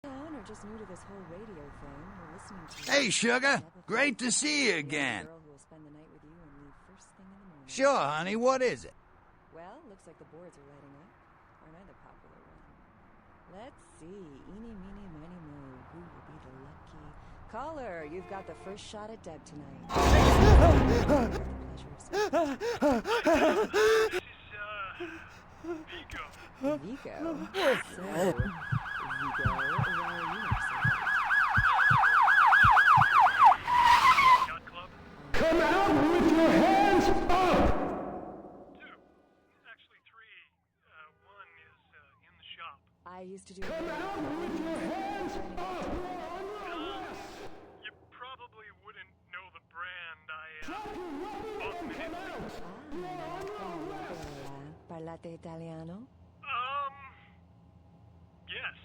town, or just new to this whole radio thing, we're listening to Hey, Sugar. Great to see you again. girl who will spend the night with you and leave first thing in the morning. Sure, honey. What is it? Well, looks like the boards are lighting up. Aren't I the popular one? Let's see. Eeny, meeny, miny, moe. Who will be the lucky caller? You've got the first shot at Deb tonight. Vigo. Vigo? So, Vigo, why are you upset? Come out with your hands up! I used to do. Come out with your hands up! You probably wouldn't know the brand Drop your weapon and come out! Parlate italiano? Yes.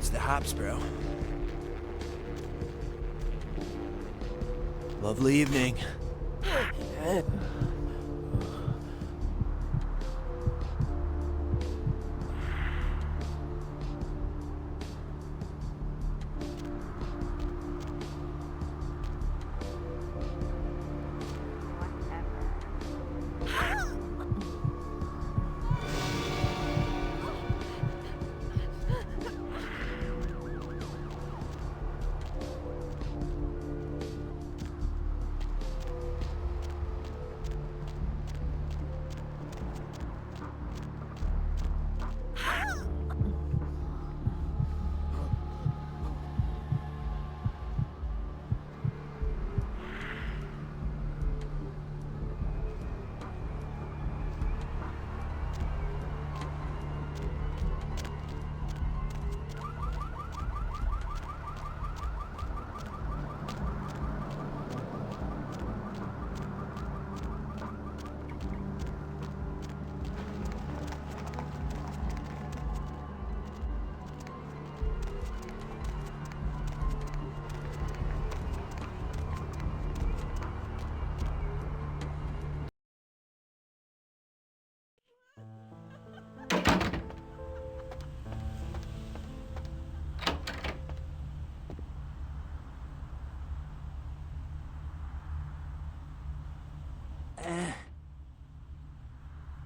It's the hops, bro. Lovely evening.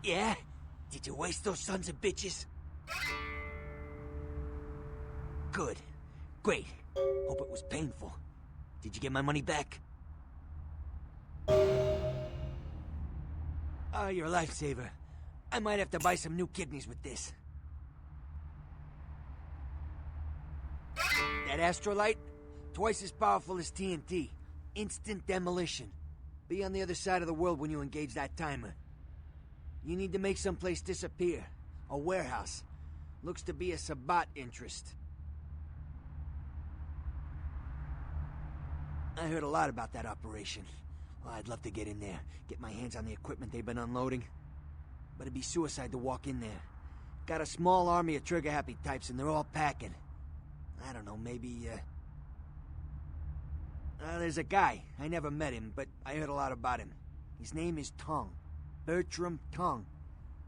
Yeah? Did you waste those sons of bitches? Good. Great. Hope it was painful. Did you get my money back? Oh, you're a lifesaver. I might have to buy some new kidneys with this. That astrolite? Twice as powerful as TNT. Instant demolition. Be on the other side of the world when you engage that timer. You need to make someplace disappear. A warehouse. Looks to be a Sabbat interest. I heard a lot about that operation. Well, I'd love to get in there, get my hands on the equipment they've been unloading. But it'd be suicide to walk in there. Got a small army of trigger-happy types, and they're all packing. I don't know, maybe, there's a guy. I never met him, but I heard a lot about him. His name is Tongue. Bertram Tongue.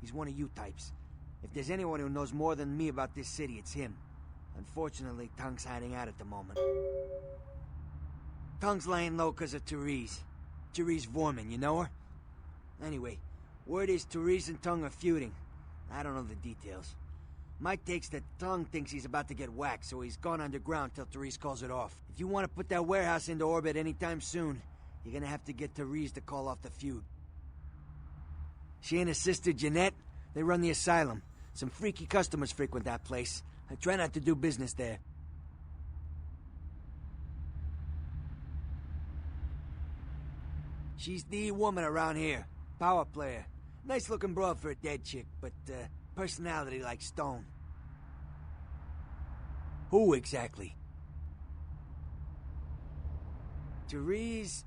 He's one of you types. If there's anyone who knows more than me about this city, it's him. Unfortunately, Tongue's hiding out at the moment. Tongue's laying low because of Therese. Therese Vorman, you know her? Anyway, word is Therese and Tongue are feuding. I don't know the details. My take's that Tongue thinks he's about to get whacked, so he's gone underground till Therese calls it off. If you want to put that warehouse into orbit anytime soon, you're gonna have to get Therese to call off the feud. She and her sister Jeanette, they run the asylum. Some freaky customers frequent that place. I try not to do business there. She's the woman around here. Power player. Nice looking broad for a dead chick, but personality like stone. Who exactly? Therese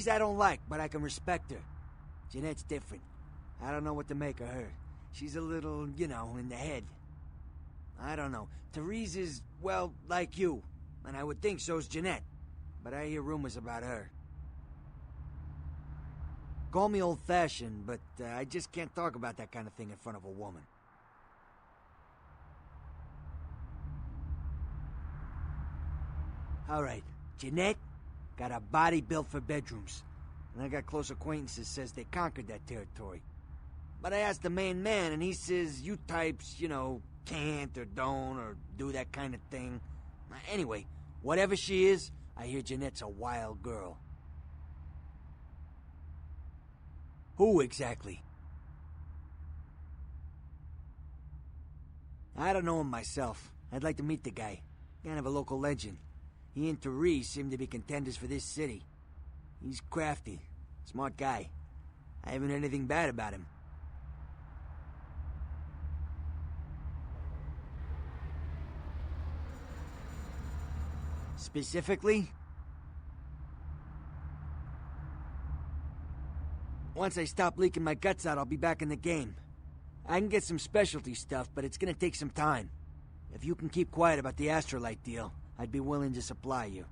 I don't like, but I can respect her. Jeanette's different. I don't know what to make of her. She's a little, you know, in the head. I don't know. Therese is, well, like you. And I would think so's Jeanette. But I hear rumors about her. Call me old-fashioned, but I just can't talk about that kind of thing in front of a woman. Alright, Jeanette got a body built for bedrooms. And I got close acquaintances says they conquered that territory. But I asked the main man, and he says you types, you know, can't or don't or do that kind of thing. Anyway, whatever she is, I hear Jeanette's a wild girl. Who exactly? I don't know him myself. I'd like to meet the guy. Kind of a local legend. He and Therese seem to be contenders for this city. He's crafty. Smart guy. I haven't heard anything bad about him. Specifically? Once I stop leaking my guts out, I'll be back in the game. I can get some specialty stuff, but it's gonna take some time. If you can keep quiet about the Astrolite deal, I'd be willing to supply you.